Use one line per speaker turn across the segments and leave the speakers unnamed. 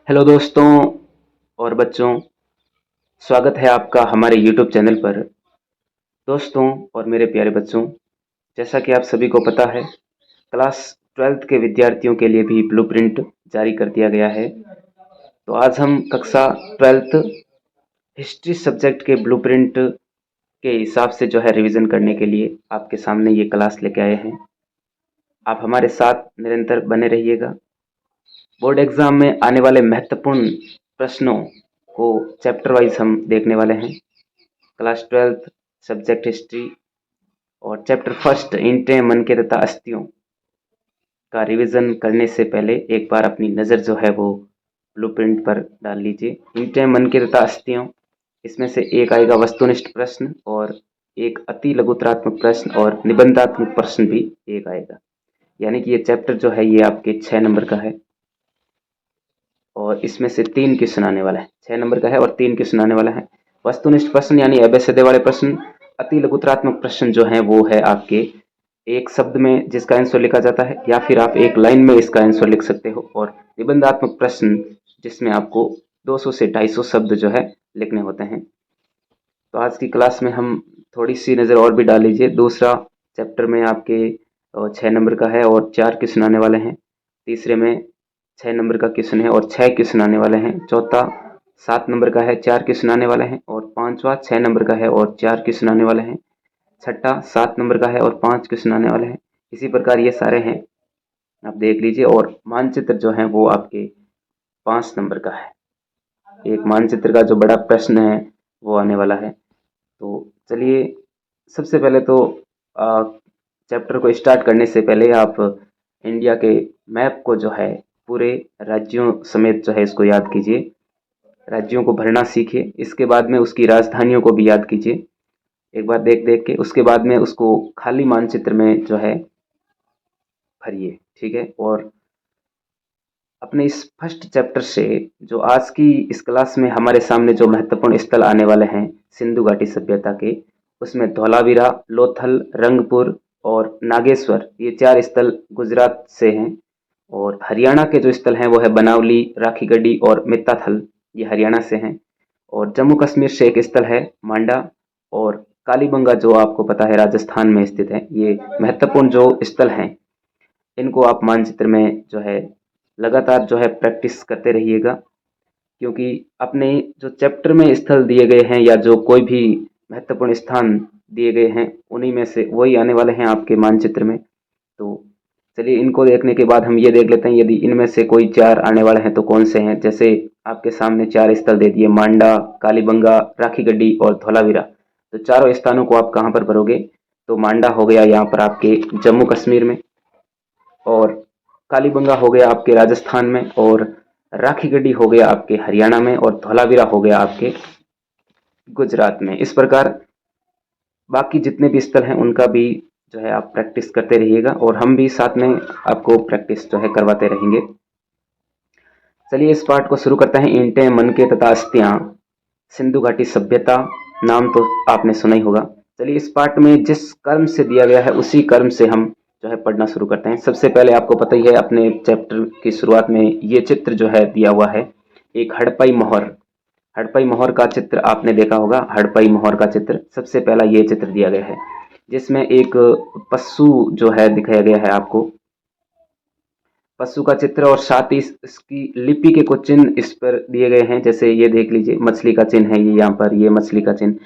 Hello दोस्तों और बच्चों, स्वागत है आपका हमारे यूट्यूब चैनल पर। दोस्तों और मेरे प्यारे बच्चों, जैसा कि आप सभी को पता है, क्लास 12th के विद्यार्थियों के लिए भी ब्लूप्रिंट जारी कर दिया गया है। तो आज हम कक्षा 12th हिस्ट्री सब्जेक्ट के ब्लूप्रिंट के हिसाब से जो है रिवीजन करने के लिए आपके सामने ये क्लास लेके आए हैं। आप हमारे साथ निरंतर बने रहिएगा। बोर्ड एग्जाम में आने वाले महत्वपूर्ण प्रश्नों को चैप्टर वाइज हम देखने वाले हैं। क्लास 12th सब्जेक्ट हिस्ट्री और चैप्टर फर्स्ट ईंटें मन के तथा अस्थियों का रिवीजन करने से पहले एक बार अपनी नज़र जो है वो ब्लूप्रिंट पर डाल लीजिए। ईंटें मन के तथा अस्थियों, इसमें से एक आएगा वस्तुनिष्ठ प्रश्न और एक अति लघुतरात्मक प्रश्न और निबंधात्मक प्रश्न भी एक आएगा। यानी कि ये चैप्टर जो है ये आपके 6 नंबर का है और इसमें से 3 क्वेश्चन आने वाला है। 6 नंबर का है और 3 क्वेश्चन आने वाला है। वस्तुनिष्ठ प्रश्न यानी अबेसदे वाले प्रश्न, अति लघुतरात्मक प्रश्न जो है वो है आपके एक शब्द में जिसका आंसर लिखा जाता है या फिर आप एक लाइन में इसका आंसर लिख सकते हो, और निबंधात्मक प्रश्न जिसमें आपको 200 से 250 शब्द जो है लिखने होते हैं। तो आज की क्लास में हम थोड़ी सी नज़र और भी डाल लीजिए। दूसरा चैप्टर में आपके 6 नंबर का है और 4 क्वेश्चन आने वाले हैं। तीसरे में 6 नंबर का क्वेश्चन है और 6 क्वेश्चन आने वाले हैं। चौथा 7 नंबर का है, 4 क्वेश्चन आने वाले हैं। और पांचवा 6 नंबर का है और 4 क्वेश्चन आने वाले हैं। छठा 7 नंबर का है और 5 क्वेश्चन आने वाले हैं। इसी प्रकार ये सारे हैं, आप देख लीजिए। और मानचित्र जो है वो आपके 5 नंबर का है। एक मानचित्र का जो बड़ा प्रश्न है वो आने वाला है। तो चलिए, सबसे पहले तो चैप्टर को स्टार्ट करने से पहले आप इंडिया के मैप को जो है पूरे राज्यों समेत जो है इसको याद कीजिए। राज्यों को भरना सीखिए। इसके बाद में उसकी राजधानियों को भी याद कीजिए एक बार देख देख के। उसके बाद में उसको खाली मानचित्र में जो है भरिए, ठीक है। और अपने इस फर्स्ट चैप्टर से जो आज की इस क्लास में हमारे सामने जो महत्वपूर्ण स्थल आने वाले हैं सिंधु घाटी सभ्यता के, उसमें धौलावीरा, लोथल, रंगपुर और नागेश्वर, ये 4 स्थल गुजरात से हैं। और हरियाणा के जो स्थल हैं वो है बनावली, राखीगढ़ी और मित्ताथल, ये हरियाणा से हैं। और जम्मू कश्मीर से एक स्थल है मांडा, और कालीबंगा जो आपको पता है राजस्थान में स्थित है। ये महत्वपूर्ण जो स्थल हैं इनको आप मानचित्र में जो है लगातार जो है प्रैक्टिस करते रहिएगा, क्योंकि अपने जो चैप्टर में स्थल दिए गए हैं या जो कोई भी महत्वपूर्ण स्थान दिए गए हैं उन्हीं में से वही आने वाले हैं आपके मानचित्र में। तो चलिए, इनको देखने के बाद हम ये देख लेते हैं यदि इनमें से कोई 4 आने वाले हैं तो कौन से हैं। जैसे आपके सामने 4 स्थल दे दिए, मांडा, कालीबंगा, राखीगढ़ी और धौलावीरा। तो चारों स्थानों को आप कहाँ पर भरोगे? तो मांडा हो गया यहाँ पर आपके जम्मू कश्मीर में, और कालीबंगा हो गया आपके राजस्थान में, और राखीगढ़ी हो गया आपके हरियाणा में, और धौलावीरा हो गया आपके गुजरात में। इस प्रकार बाकी जितने भी स्थल हैं उनका भी जो है आप प्रैक्टिस करते रहिएगा और हम भी साथ में आपको प्रैक्टिस जो है करवाते रहेंगे। चलिए, इस पार्ट को शुरू करते हैं। ईंटें, मनके तथा अस्थियां, सिंधु घाटी सभ्यता, नाम तो आपने सुना ही होगा। चलिए, इस पार्ट में जिस कर्म से दिया गया है उसी कर्म से हम जो है पढ़ना शुरू करते हैं। सबसे पहले आपको पता ही है, अपने चैप्टर की शुरुआत में ये चित्र जो है दिया हुआ है, एक हड़प्पई मोहर। हड़प्पई मोहर का चित्र आपने देखा होगा। हड़प्पई मोहर का चित्र सबसे पहला ये चित्र दिया गया है, जिसमें एक पशु जो है दिखाया गया है आपको, पशु का चित्र, और साथ ही इसकी लिपि के कुछ चिन्ह इस पर दिए गए हैं। जैसे ये देख लीजिए, मछली का चिन्ह है ये यहाँ पर, ये मछली का चिन्ह।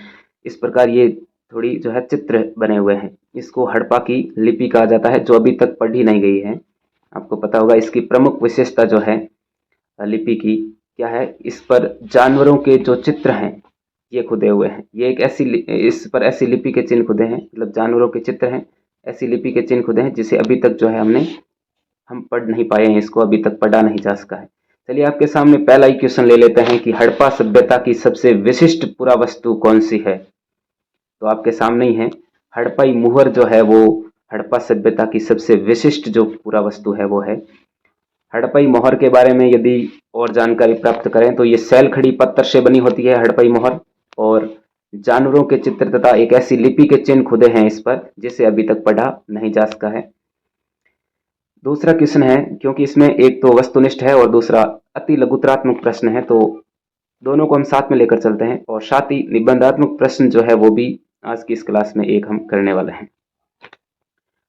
इस प्रकार ये थोड़ी जो है चित्र बने हुए हैं। इसको हड़प्पा की लिपि कहा जाता है, जो अभी तक पढ़ी नहीं गई है। आपको पता होगा इसकी प्रमुख विशेषता जो है लिपि की क्या है, इस पर जानवरों के जो चित्र हैं ये खुदे हुए हैं। ये एक ऐसी इस पर ऐसी लिपि के चिन्ह खुदे हैं, मतलब जानवरों के चित्र हैं, ऐसी लिपि के चिन्ह खुदे हैं जिसे अभी तक जो है हम पढ़ नहीं पाए हैं, इसको अभी तक पढ़ा नहीं जा सका है। चलिए, आपके सामने पहला ही क्वेश्चन ले लेते हैं कि हड़प्पा सभ्यता की सबसे विशिष्ट पुरावस्तु कौन सी है। तो आपके सामने ही है, हड़प्पाई मुहर जो है वो हड़प्पा सभ्यता की सबसे विशिष्ट जो पुरावस्तु है वो है। हड़प्पई मोहर के बारे में यदि और जानकारी प्राप्त करें तो ये सैल खड़ी पत्थर से बनी होती है हड़प्पई मोहर, और जानवरों के चित्र तथा एक ऐसी लिपि के चिन्ह खुदे हैं इस पर जिसे अभी तक पढ़ा नहीं जा सका है। दूसरा क्वेश्चन है, क्योंकि इसमें एक तो वस्तुनिष्ठ है और दूसरा अति लघुतरात्मक प्रश्न है, तो दोनों को हम साथ में लेकर चलते हैं और साथ ही निबंधात्मक प्रश्न जो है वो भी आज की इस क्लास में एक हम करने वाले हैं।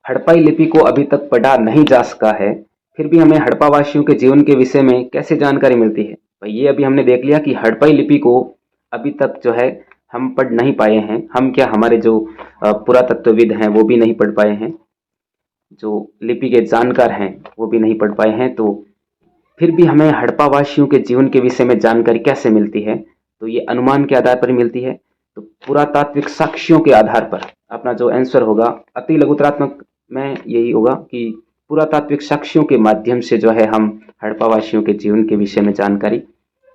हड़प्पाई लिपि को अभी तक पढ़ा नहीं जा सका है, फिर भी हमें हड़प्पा वासियों के जीवन के विषय में कैसे जानकारी मिलती है। भाई ये अभी हमने देख लिया कि हड़प्पाई लिपि को अभी तक जो है हम पढ़ नहीं पाए हैं। हम क्या, हमारे जो पुरातत्वविद हैं वो भी नहीं पढ़ पाए हैं, जो लिपि के जानकार हैं वो भी नहीं पढ़ पाए हैं। तो फिर भी हमें हड़प्पा वासियों के जीवन के विषय में जानकारी कैसे मिलती है, तो ये अनुमान के आधार पर मिलती है। तो पुरातात्विक साक्ष्यों के आधार पर अपना जो आंसर होगा अति लघुतरात्मक में यही होगा कि पुरातात्विक साक्ष्यों के माध्यम से जो है हम हड़प्पा वासियों के जीवन के विषय में जानकारी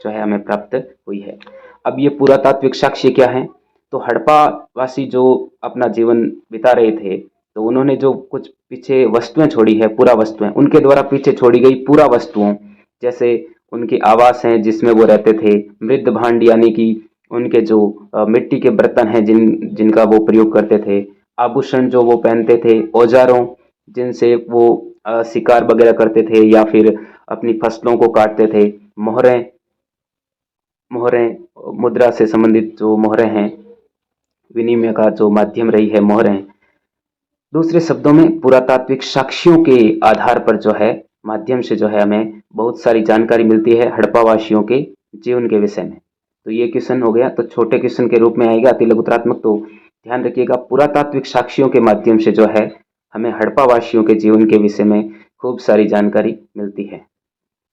जो है हमें प्राप्त हुई है। अब ये पुरातात्विक साक्ष्य क्या है, तो हड़प्पा वासी जो अपना जीवन बिता रहे थे, तो उन्होंने जो कुछ पीछे वस्तुएं छोड़ी है, पूरा वस्तुएं, उनके द्वारा पीछे छोड़ी गई पूरा वस्तुओं, जैसे उनके आवास हैं जिसमें वो रहते थे, मृद भांड यानी कि उनके जो मिट्टी के बर्तन हैं जिनका वो प्रयोग करते थे, आभूषण जो वो पहनते थे, औजारों जिनसे वो शिकार वगैरह करते थे या फिर अपनी फसलों को काटते थे, मोहरें मोहरें मुद्रा से संबंधित जो मोहरें हैं, विनिमय का जो माध्यम रही है मोहरें। दूसरे शब्दों में पुरातात्विक साक्ष्यों के आधार पर जो है माध्यम से जो है हमें बहुत सारी जानकारी मिलती है हड़प्पा वासियों के जीवन के विषय में। तो ये क्वेश्चन हो गया, तो छोटे क्वेश्चन के रूप में आएगा अति लघुतरात्मक। तो ध्यान रखिएगा, पुरातात्विक साक्ष्यों के माध्यम से जो है हमें हड़प्पा वासियों के जीवन के विषय में खूब सारी जानकारी मिलती है।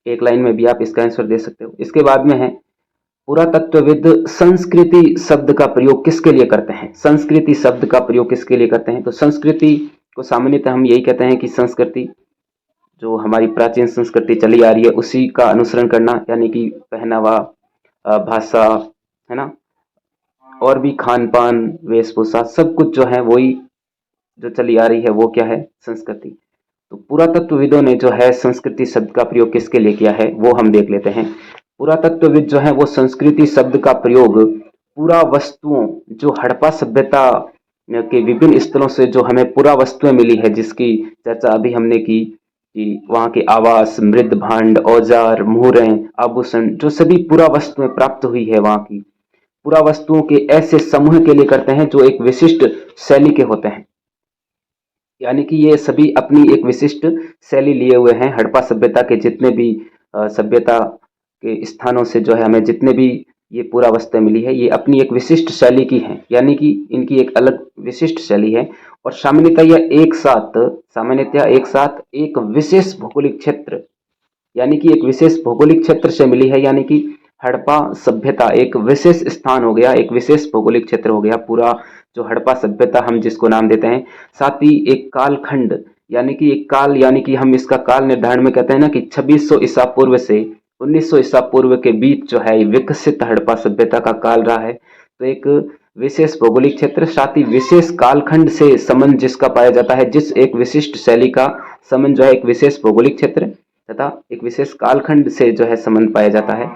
एक लाइन में भी आप इसका आंसर दे सकते हो। इसके बाद में है, पुरातत्वविद संस्कृति शब्द का प्रयोग किसके लिए करते हैं। संस्कृति शब्द का प्रयोग किसके लिए करते हैं, तो संस्कृति को सामान्यतः हम यही कहते हैं कि संस्कृति जो हमारी प्राचीन संस्कृति चली आ रही है उसी का अनुसरण करना, यानी कि पहनावा, भाषा, है ना, और भी खान पान, वेशभूषा, सब कुछ जो है वही जो चली आ रही है वो क्या है, संस्कृति। तो पुरातत्वविदों ने जो है संस्कृति शब्द का प्रयोग किसके लिए किया है वो हम देख लेते हैं। पुरातत्वविद जो है वो संस्कृति शब्द का प्रयोग पूरा वस्तुओं, जो हड़प्पा सभ्यता के विभिन्न स्थलों से जो हमें पूरा वस्तुएं मिली है जिसकी चर्चा अभी हमने की, कि वहाँ के आवास, मृद भांड, औजार, मुहरें, आभूषण, जो सभी पूरा वस्तुएं प्राप्त हुई है वहाँ की पूरा वस्तुओं के ऐसे समूह के लिए करते हैं जो एक विशिष्ट शैली के होते हैं। यानी कि ये सभी अपनी एक विशिष्ट शैली लिए हुए हैं। हड़प्पा सभ्यता के जितने भी सभ्यता के स्थानों से जो है हमें जितने भी ये पूरा वस्तुएं मिली है, ये अपनी एक विशिष्ट शैली की है, यानी कि इनकी एक अलग विशिष्ट शैली है। और सामान्यतः एक साथ एक विशेष भौगोलिक क्षेत्र, यानी कि एक विशेष भौगोलिक क्षेत्र से मिली है। यानी कि हड़प्पा सभ्यता एक विशेष स्थान हो गया, एक विशेष भौगोलिक क्षेत्र हो गया पूरा जो हड़प्पा सभ्यता हम जिसको नाम देते हैं। साथ ही एक कालखंड, यानी कि एक काल, यानी कि हम इसका काल निर्धारण में कहते हैं ना कि 2600 ईसा पूर्व से 1900 ईसा पूर्व के बीच जो है विकसित हड़प्पा सभ्यता का काल रहा है। तो एक विशेष भौगोलिक क्षेत्र, साथ ही विशेष कालखंड से संबंध जिसका पाया जाता है, जिस एक विशिष्ट शैली का संबंध जो है एक विशेष भौगोलिक क्षेत्र तथा एक विशेष कालखंड से जो है संबंध पाया जाता है,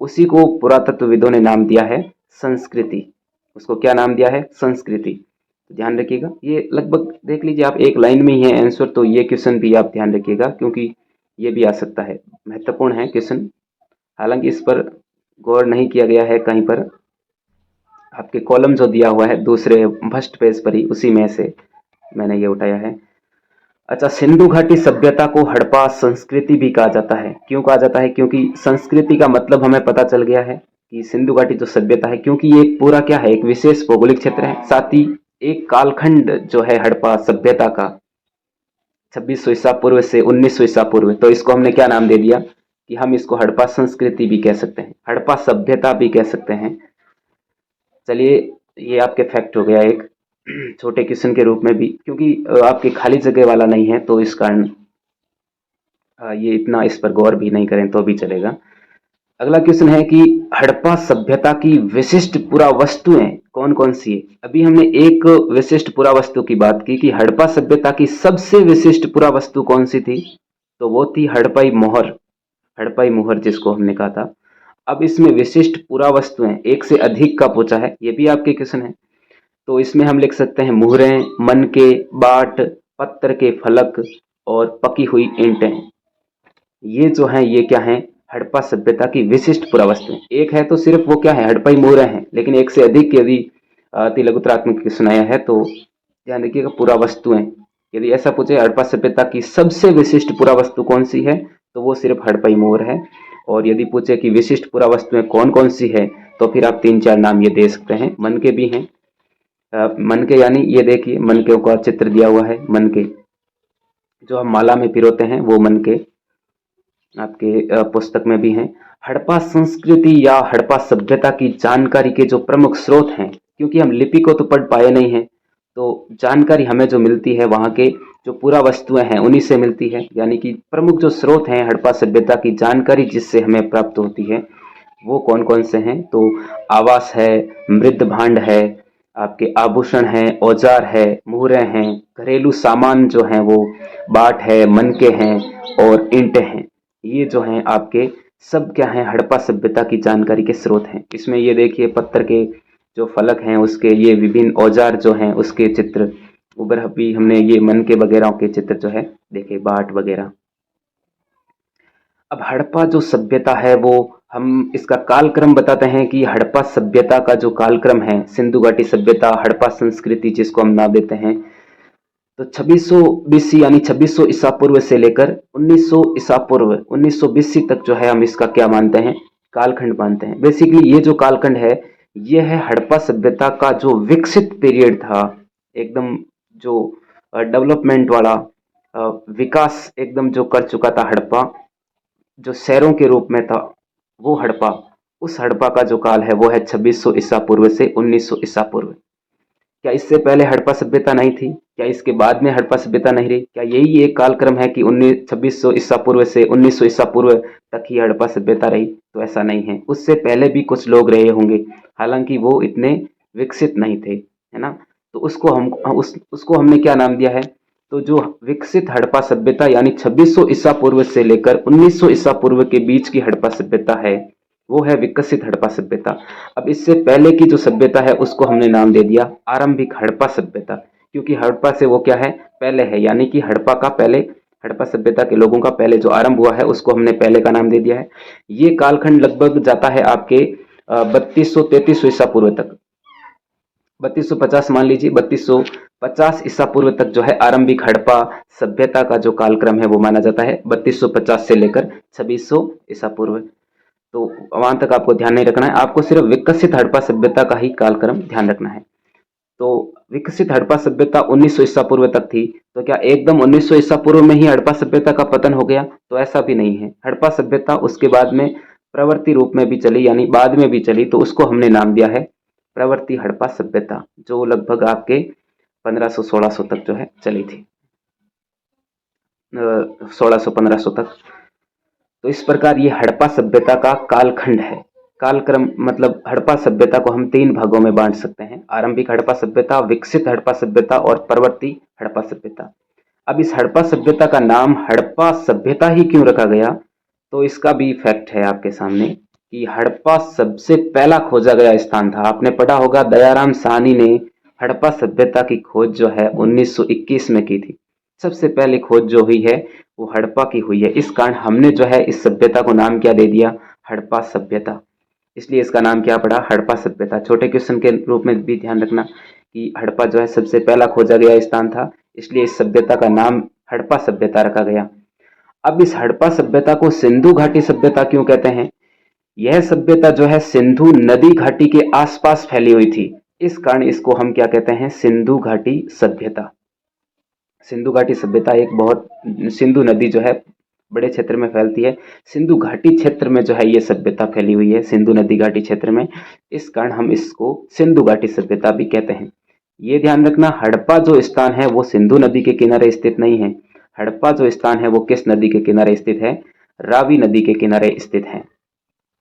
उसी को पुरातत्वविदों ने नाम दिया है संस्कृति। उसको क्या नाम दिया है, संस्कृति। तो ध्यान रखिएगा, ये लगभग देख लीजिए आप, एक लाइन में ही है आंसर। तो ये क्वेश्चन भी आप ध्यान रखिएगा क्योंकि ये भी आ सकता है, महत्वपूर्ण है क्वेश्चन। हालांकि इस पर गौर नहीं किया गया है कहीं पर, आपके कॉलम जो दिया हुआ है दूसरे फर्स्ट पेज पर ही, उसी में से मैंने ये उठाया है। अच्छा, सिंधु घाटी सभ्यता को हड़प्पा संस्कृति भी कहा जाता है। क्यों कहा जाता है, क्योंकि संस्कृति का मतलब हमें पता चल गया है कि सिंधु घाटी जो सभ्यता है, क्योंकि ये पूरा क्या है, एक विशेष भौगोलिक क्षेत्र है, साथ ही एक कालखंड जो है हड़प्पा सभ्यता का 2600 ईसा पूर्व से 1900 ईसा पूर्व। तो इसको हमने क्या नाम दे दिया कि हम इसको हड़प्पा संस्कृति भी कह सकते हैं, हड़प्पा सभ्यता भी कह सकते हैं। चलिए, ये आपके फैक्ट हो गया एक छोटे क्वेश्चन के रूप में भी, क्योंकि आपकी खाली जगह वाला नहीं है तो इस कारण ये इतना इस पर गौर भी नहीं करें तो भी चलेगा। अगला क्वेश्चन है कि हड़प्पा सभ्यता की विशिष्ट पुरा वस्तुएं कौन कौन सी है। अभी हमने एक विशिष्ट पुरा वस्तु की बात की कि हड़प्पा सभ्यता की सबसे विशिष्ट पुरा वस्तु कौन सी थी, तो वो थी हड़प्पाई मोहर, हड़प्पाई मोहर जिसको हमने कहा था। अब इसमें विशिष्ट पुरा वस्तुएं एक से अधिक का पूछा है, ये भी आपके क्वेश्चन है। तो इसमें हम लिख सकते हैं मुहरें, मन के बाट, पत्थर के फलक और पकी हुई ईंटें। ये जो हैं ये क्या हैं, हड़प्पा सभ्यता की विशिष्ट पुरावस्तु। एक है तो सिर्फ वो क्या है, हड़प्पाई मोहरें हैं, लेकिन एक से अधिक यदि तिलगुत्रात्मक सुनाया है तो ध्यान रखिएगा पुरावस्तुएं। यदि ऐसा पूछे हड़प्पा सभ्यता की सबसे विशिष्ट पुरावस्तु कौन सी है, तो वो सिर्फ हड़प्पाई मोहर है। और यदि पूछे कि विशिष्ट पुरावस्तुएं कौन कौन सी है, तो फिर आप 3-4 नाम ये दे सकते हैं। मनके भी हैं, मनके यानी ये देखिए मनके का चित्र दिया हुआ है। मनके जो हम माला में पिरोते हैं वो मनके आपके पुस्तक में भी हैं। हड़प्पा संस्कृति या हड़प्पा सभ्यता की जानकारी के जो प्रमुख स्रोत हैं, क्योंकि हम लिपि को तो पढ़ पाए नहीं हैं, तो जानकारी हमें जो मिलती है वहाँ के जो पुरावस्तुएं हैं उन्हीं से मिलती है। यानी कि प्रमुख जो स्रोत हैं हड़प्पा सभ्यता की जानकारी जिससे हमें प्राप्त होती है वो कौन कौन से हैं, तो आवास है, मृद भांड है, आपके आभूषण हैं, औजार है, मुहरें हैं, घरेलू सामान जो हैं वो बाट है, मनके हैं और ईंटें हैं। ये जो हैं आपके सब क्या हैं, हड़प्पा सभ्यता की जानकारी के स्रोत हैं। इसमें ये देखिए पत्थर के जो फलक हैं उसके ये विभिन्न औजार जो हैं उसके चित्र, ऊपर अभी हमने ये मनके वगैरह के चित्र जो है देखे, बाट वगैरह। अब हड़प्पा जो सभ्यता है वो हम इसका कालक्रम बताते हैं कि हड़प्पा सभ्यता का जो कालक्रम है, सिंधु घाटी सभ्यता, हड़प्पा संस्कृति जिसको हम नाम देते हैं, तो 2600 बीसी यानी 2600 ईसा पूर्व से लेकर 1900 ईसा पूर्व 1900 बीसी तक जो है हम इसका क्या मानते हैं, कालखंड मानते हैं। बेसिकली ये जो कालखंड है ये है हड़प्पा सभ्यता का जो विकसित पीरियड था, एकदम जो डेवलपमेंट वाला विकास एकदम जो कर चुका था हड़प्पा, जो शहरों के रूप में था वो हड़प्पा, उस हड़प्पा का जो काल है वो है 2600 ईसा पूर्व से 1900 ईसा पूर्व। क्या इससे पहले हड़प्पा सभ्यता नहीं थी? क्या इसके बाद में हड़प्पा सभ्यता नहीं रही? क्या यही एक कालक्रम है कि 2600 ईसा पूर्व से 1900 ईसा पूर्व तक ही हड़प्पा सभ्यता रही? तो ऐसा नहीं है, उससे पहले भी कुछ लोग रहे होंगे, हालांकि वो इतने विकसित नहीं थे, है ना। तो उसको हमने क्या नाम दिया है, तो जो विकसित हड़प्पा सभ्यता यानी 2600 ईसा पूर्व से लेकर 1900 ईसा पूर्व के बीच की हड़प्पा सभ्यता है वो है विकसित हड़प्पा सभ्यता। अब इससे पहले की जो सभ्यता है उसको हमने नाम दे दिया आरंभिक हड़प्पा सभ्यता, क्योंकि हड़प्पा से वो क्या है, पहले है, यानी कि हड़प्पा का पहले, हड़प्पा सभ्यता के लोगों का पहले जो आरंभ हुआ है उसको हमने पहले का नाम दे दिया है। ये कालखंड लगभग जाता है आपके 3200-3300 ईसा पूर्व तक, 3250 मान लीजिए, 3250 ईसा पूर्व तक जो है आरंभिक हड़प्पा सभ्यता का जो कालक्रम है वो माना जाता है, 3250 से लेकर 2600 ईसा पूर्व। तो वहां तक आपको ध्यान नहीं रखना है, आपको सिर्फ विकसित हड़प्पा सभ्यता का ही कालक्रम ध्यान रखना है। तो विकसित हड़प्पा सभ्यता 1900 ईसा पूर्व तक थी, तो क्या एकदम 1900 ईसा पूर्व में ही हड़प्पा सभ्यता का पतन हो गया? तो ऐसा भी नहीं है। हड़प्पा सभ्यता उसके बाद में प्रवृत्ति रूप में भी चली, यानी बाद में भी चली, तो उसको हमने नाम दिया है प्रवृत्ति हड़प्पा सभ्यता, जो लगभग आपके 1500-1600 तक जो है चली थी, 1600-1500 तक। तो इस प्रकार ये हड़प्पा सभ्यता का कालखंड है। कालक्रम मतलब हड़प्पा सभ्यता को हम 3 भागों में बांट सकते हैं, आरंभिक हड़प्पा सभ्यता, विकसित हड़प्पा सभ्यता और प्रवर्ती हड़प्पा सभ्यता। अब इस हड़प्पा सभ्यता का नाम हड़प्पा सभ्यता ही क्यों रखा गया, तो इसका भी फैक्ट है आपके सामने कि हड़प्पा सबसे पहला खोजा गया स्थान था। आपने पढ़ा होगा दयाराम साहनी ने हड़प्पा सभ्यता की खोज जो है 1921 में की थी। सबसे पहले खोज जो हुई है वो हड़प्पा की हुई है, इस कारण हमने जो है इस सभ्यता को नाम क्या दे दिया, हड़प्पा सभ्यता। इसलिए इसका नाम क्या पड़ा, हड़प्पा सभ्यता। छोटे क्वेश्चन के रूप में भी ध्यान रखना कि हड़प्पा जो है सबसे पहला खोजा गया स्थान था, इसलिए इस सभ्यता का नाम हड़प्पा सभ्यता रखा गया। अब इस हड़प्पा सभ्यता को सिंधु घाटी सभ्यता क्यों कहते हैं? यह सभ्यता जो है सिंधु नदी घाटी के आसपास फैली हुई थी, इस कारण इसको हम क्या कहते हैं, सिंधु घाटी सभ्यता। सिंधु घाटी सभ्यता एक बहुत, सिंधु नदी जो है बड़े क्षेत्र में फैलती है, सिंधु घाटी क्षेत्र में जो है ये सभ्यता फैली हुई है, सिंधु नदी घाटी क्षेत्र में, इस कारण हम इसको सिंधु घाटी सभ्यता भी कहते हैं। ये ध्यान रखना हड़प्पा जो स्थान है वो सिंधु नदी के किनारे स्थित नहीं है, हड़प्पा जो स्थान है वो किस नदी के किनारे स्थित है, रावी नदी के किनारे स्थित है।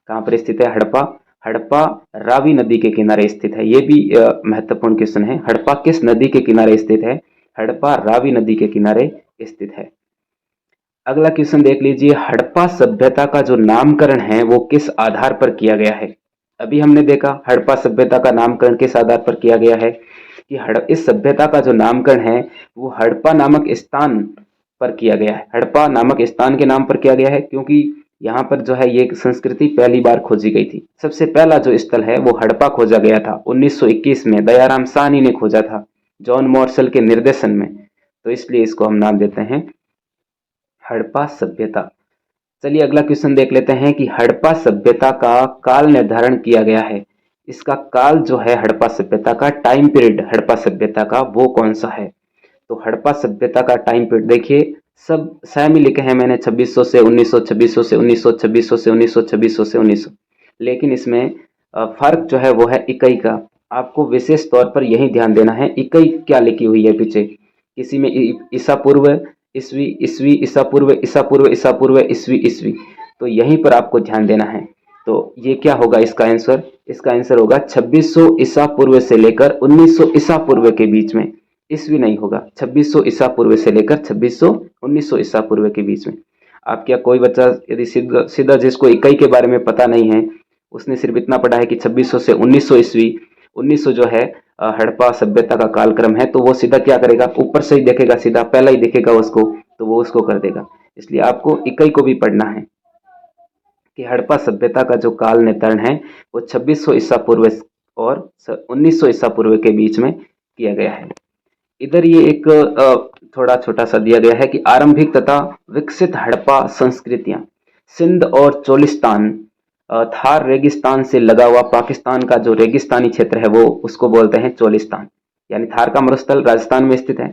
कहाँ पर स्थित है हड़प्पा? हड़प्पा रावी नदी के किनारे स्थित है। ये भी महत्वपूर्ण क्वेश्चन है, हड़प्पा किस नदी के किनारे स्थित है? हड़प्पा रावी नदी के किनारे स्थित है। अगला क्वेश्चन देख लीजिए, हड़प्पा सभ्यता का जो नामकरण है वो किस आधार पर किया गया है? अभी हमने देखा हड़प्पा सभ्यता का नामकरण किस आधार पर किया गया है कि इस सभ्यता का जो नामकरण है वो हड़प्पा नामक स्थान पर किया गया है। हड़प्पा नामक स्थान के नाम पर किया गया है क्योंकि यहाँ पर जो है ये संस्कृति पहली बार खोजी गई थी। सबसे पहला जो स्थल है वो हड़प्पा खोजा गया था 1921 में, दयाराम साहनी ने खोजा था जॉन मॉर्सल के निर्देशन में। तो इसलिए इसको हम नाम देते हैं हड़प्पा सभ्यता। चलिए अगला क्वेश्चन देख लेते हैं कि हड़प्पा सभ्यता का काल निर्धारण किया गया है। इसका काल जो है हड़प्पा सभ्यता का टाइम पीरियड हड़प्पा सभ्यता का वो कौन सा है? तो हड़प्पा सभ्यता का टाइम पीरियड देखिए, सब सेम ही लिखे हैं मैंने, 2600 से 1900, 2600 से 1900, 2600 से 1900, 2600 से 1900, लेकिन इसमें फर्क जो है वो है इकाई का। आपको विशेष तौर पर यही ध्यान देना है इकाई क्या लिखी हुई है पीछे। किसी में ईसा पूर्व, ईसवी, ईसवी, ईसा पूर्व, ईसा पूर्व, ईसा पूर्व, ईसवी, ईसवी, तो यहीं पर आपको ध्यान देना है। तो ये क्या होगा इसका आंसर? इसका आंसर होगा 2600 ईसा पूर्व से लेकर 1900 ईसा पूर्व के बीच में। ईसवी नहीं होगा, 2600 ईसा पूर्व से लेकर 2600 1900 ईसा पूर्व के बीच में। आप क्या कोई बच्चा यदि सीधा सीधा जिसको इकाई के बारे में पता नहीं है, उसने सिर्फ इतना पढ़ा है कि 2600 से 1900 ईस्वी, 1900 जो है हड़प्पा सभ्यता का कालक्रम है, तो वो सीधा क्या करेगा, ऊपर से ही देखेगा, सीधा पहला ही देखेगा उसको, तो वो उसको कर देगा। इसलिए आपको इकाई को भी पढ़ना है कि हड़प्पा सभ्यता का जो काल निर्धारण है वो 2600 ईसा पूर्व और 1900 ईसा पूर्व के बीच में किया गया है। इधर ये एक थोड़ा छोटा सा दिया गया है कि आरंभिक तथा विकसित हड़प्पा संस्कृतियां, सिंध और चोलिस्तान, थार रेगिस्तान से लगा हुआ पाकिस्तान का जो रेगिस्तानी क्षेत्र है वो उसको बोलते हैं चोलिस्तान। यानी थार का मरुस्थल राजस्थान में स्थित है,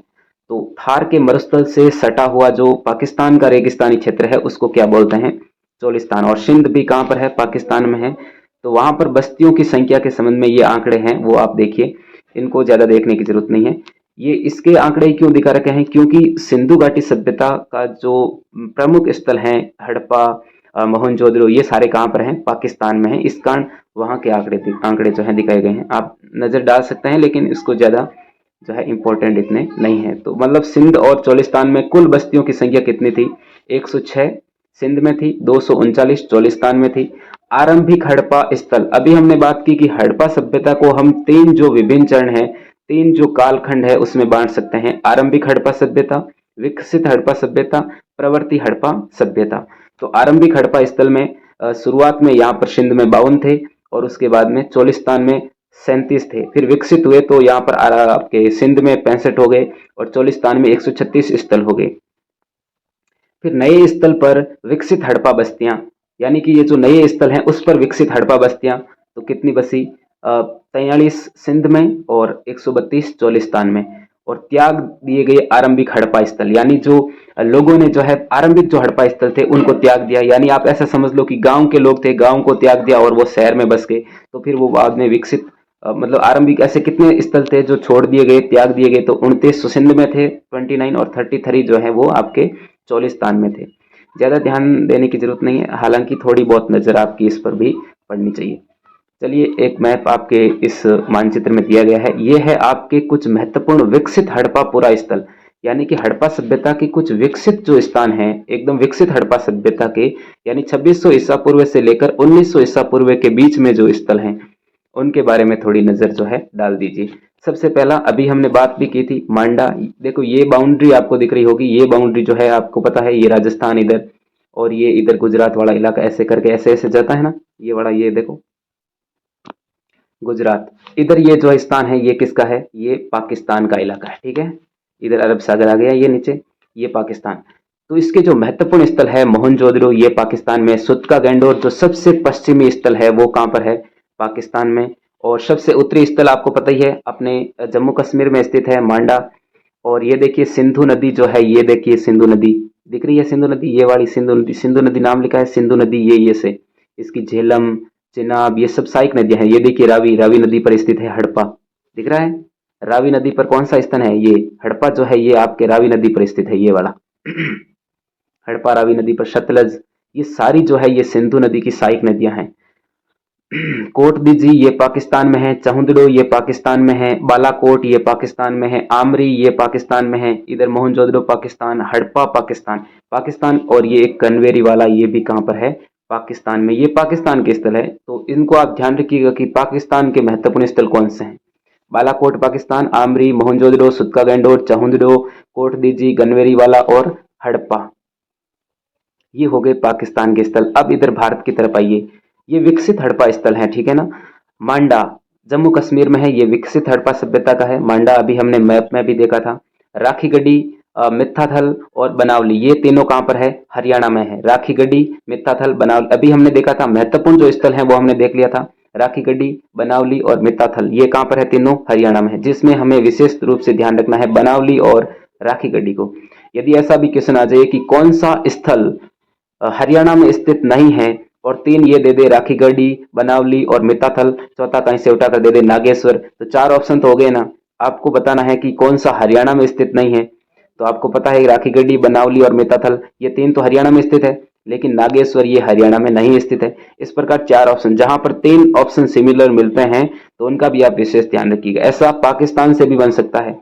तो थार के मरुस्थल से सटा हुआ जो पाकिस्तान का रेगिस्तानी क्षेत्र है उसको क्या बोलते हैं? चोलिस्तान। और सिंध भी कहाँ पर है? पाकिस्तान में है। तो वहां पर बस्तियों की संख्या के संबंध में ये आंकड़े हैं वो आप देखिए, इनको ज्यादा देखने की जरूरत नहीं है। ये इसके आंकड़े क्यों दिखा रखे हैं? क्योंकि सिंधु घाटी सभ्यता का जो प्रमुख स्थल है हड़प्पा, मोहनजोदड़ो, ये सारे कहाँ पर हैं? पाकिस्तान में है। इस कारण वहाँ के आंकड़े जो हैं दिखाए गए हैं। आप नजर डाल सकते हैं, लेकिन इसको ज्यादा जो है इम्पोर्टेंट इतने नहीं है। तो मतलब सिंध और चोलिस्तान में कुल बस्तियों की संख्या कितनी थी? 106 सिंध में थी, 239 चोलिस्तान में थी। आरंभिक हड़प्पा स्थल, अभी हमने बात की कि हड़प्पा सभ्यता को हम तीन जो विभिन्न चरण है, तीन जो कालखंड है उसमें बांट सकते हैं। आरंभिक हड़प्पा सभ्यता, विकसित हड़प्पा सभ्यता, प्रवर्ती हड़प्पा सभ्यता। तो आरंभिक हड़प्पा स्थल में शुरुआत में यहाँ पर सिंध में 52 थे और उसके बाद में चोलिस्तान में 37 थे। फिर विकसित हुए तो यहाँ पर आपके सिंध में 65 हो गए और चोलिस्तान में 136 स्थल हो गए। फिर नए स्थल पर विकसित हड़प्पा बस्तियां, यानी कि ये जो नए स्थल हैं उस पर विकसित हड़प्पा बस्तियां, तो कितनी बसी? 43 सिंध में और 132 चोलिस्तान में। और त्याग दिए गए आरंभिक हड़प्पा स्थल, यानी जो लोगों ने जो है आरंभिक जो हड़प्पा स्थल थे उनको त्याग दिया। यानी आप ऐसा समझ लो कि गांव के लोग थे, गांव को त्याग दिया और वो शहर में बस गए। तो फिर वो बाद में विकसित मतलब आरंभिक ऐसे कितने स्थल थे जो छोड़ दिए गए, त्याग दिए गए? तो 29 सिंध में थे 29 और 33 जो है वो आपके चोलिस्तान में थे। ज्यादा ध्यान देने की जरूरत नहीं है, हालांकि थोड़ी बहुत नजर आपकी इस पर भी पड़नी चाहिए। चलिए एक मैप आपके इस मानचित्र में दिया गया है, ये है आपके कुछ महत्वपूर्ण विकसित हड़प्पा पुरा स्थल, यानी कि हड़प्पा सभ्यता के कुछ विकसित जो स्थान हैं, एकदम विकसित हड़प्पा सभ्यता के, यानी 2600 ईसा पूर्व से लेकर 1900 ईसा पूर्व के बीच में जो स्थल हैं उनके बारे में थोड़ी नजर जो है डाल दीजिए। सबसे पहला अभी हमने बात भी की थी मांडा। देखो ये बाउंड्री आपको दिख रही होगी, ये बाउंड्री जो है आपको पता है ये राजस्थान इधर, और ये इधर गुजरात वाला इलाका ऐसे करके ऐसे ऐसे जाता है ना, ये वाला, ये देखो गुजरात। इधर ये जो स्थान है ये किसका है? ये पाकिस्तान का इलाका है, ठीक है। इधर अरब सागर आ गया, ये नीचे ये पाकिस्तान। तो इसके जो महत्वपूर्ण स्थल है मोहनजोदड़ो, ये पाकिस्तान में। सुत्का गैंडोर जो सबसे पश्चिमी स्थल है वो कहाँ पर है? पाकिस्तान में। और सबसे उत्तरी स्थल आपको पता ही है अपने जम्मू कश्मीर में स्थित है, मांडा। और ये देखिए सिंधु नदी जो है, ये देखिए सिंधु नदी दिख रही है, सिंधु नदी, ये वाली सिंधु नदी, सिंधु नदी नाम लिखा है, सिंधु नदी ये से, इसकी झेलम, चिनाब, ये सब सहायक नदियां हैं। ये देखिए रावी, रावी नदी पर स्थित है हड़प्पा, दिख रहा है? रावी नदी पर कौन सा स्थान है? ये हड़प्पा जो है ये आपके रावी नदी पर स्थित है, ये वाला हड़प्पा रावी नदी पर। सतलज, ये सारी जो है ये सिंधु नदी की सहायक नदियां हैं। कोट दीजी ये पाकिस्तान में है, चहुंदड़ो ये पाकिस्तान में है, बालाकोट ये पाकिस्तान में है, आमरी ये पाकिस्तान में है, इधर मोहनजोदड़ो पाकिस्तान, हड़प्पा पाकिस्तान पाकिस्तान, और ये एक कन्वेरी वाला ये भी कहाँ पर है? पाकिस्तान में। ये पाकिस्तान के स्थल है, तो इनको आप ध्यान रखिएगा कि पाकिस्तान के महत्वपूर्ण स्थल कौन से हैं। बालाकोट पाकिस्तान, आमरी, मोहनजोदड़ो, सुत्का गैंडोर, चहुंदड़ो, कोट दीजी, गनवेरी वाला और हड़प्पा, ये हो गए पाकिस्तान के स्थल। अब इधर भारत की तरफ आइए, ये विकसित हड़प्पा स्थल है, ठीक है ना। मांडा जम्मू कश्मीर में है, ये विकसित हड़प्पा सभ्यता का है। मांडा अभी हमने मैप में भी देखा था। राखी गढ़ी, मित्थाथल और बनावली, ये तीनों कहाँ पर है? हरियाणा में है। राखी गढ़ी, मित्थाथल, बनावली अभी हमने देखा था। महत्वपूर्ण जो स्थल है वो हमने देख लिया था। राखी गढ़ी, बनावली और मित्थाथल, ये कहाँ पर है? तीनों हरियाणा में है। जिसमें हमें विशेष रूप से ध्यान रखना है बनावली और राखी गढ़ी को। यदि ऐसा भी क्वेश्चन आ जाए कि कौन सा स्थल हरियाणा में स्थित नहीं है, और तीन ये दे दे, राखी गढ़ी, बनावली और मिताथल, चौथा कहीं से उठाकर दे दे नागेश्वर, तो चार ऑप्शन तो हो गए ना। आपको बताना है कि कौन सा हरियाणा में स्थित नहीं है। तो आपको पता है राखी गढ़ी, बनावली और मिताथल, ये तीन तो हरियाणा में स्थित है, लेकिन नागेश्वर ये हरियाणा में नहीं स्थित है। इस प्रकार चार ऑप्शन, जहां पर तीन ऑप्शन सिमिलर मिलते हैं तो उनका भी आप विशेष ध्यान रखिएगा। ऐसा पाकिस्तान से भी बन सकता है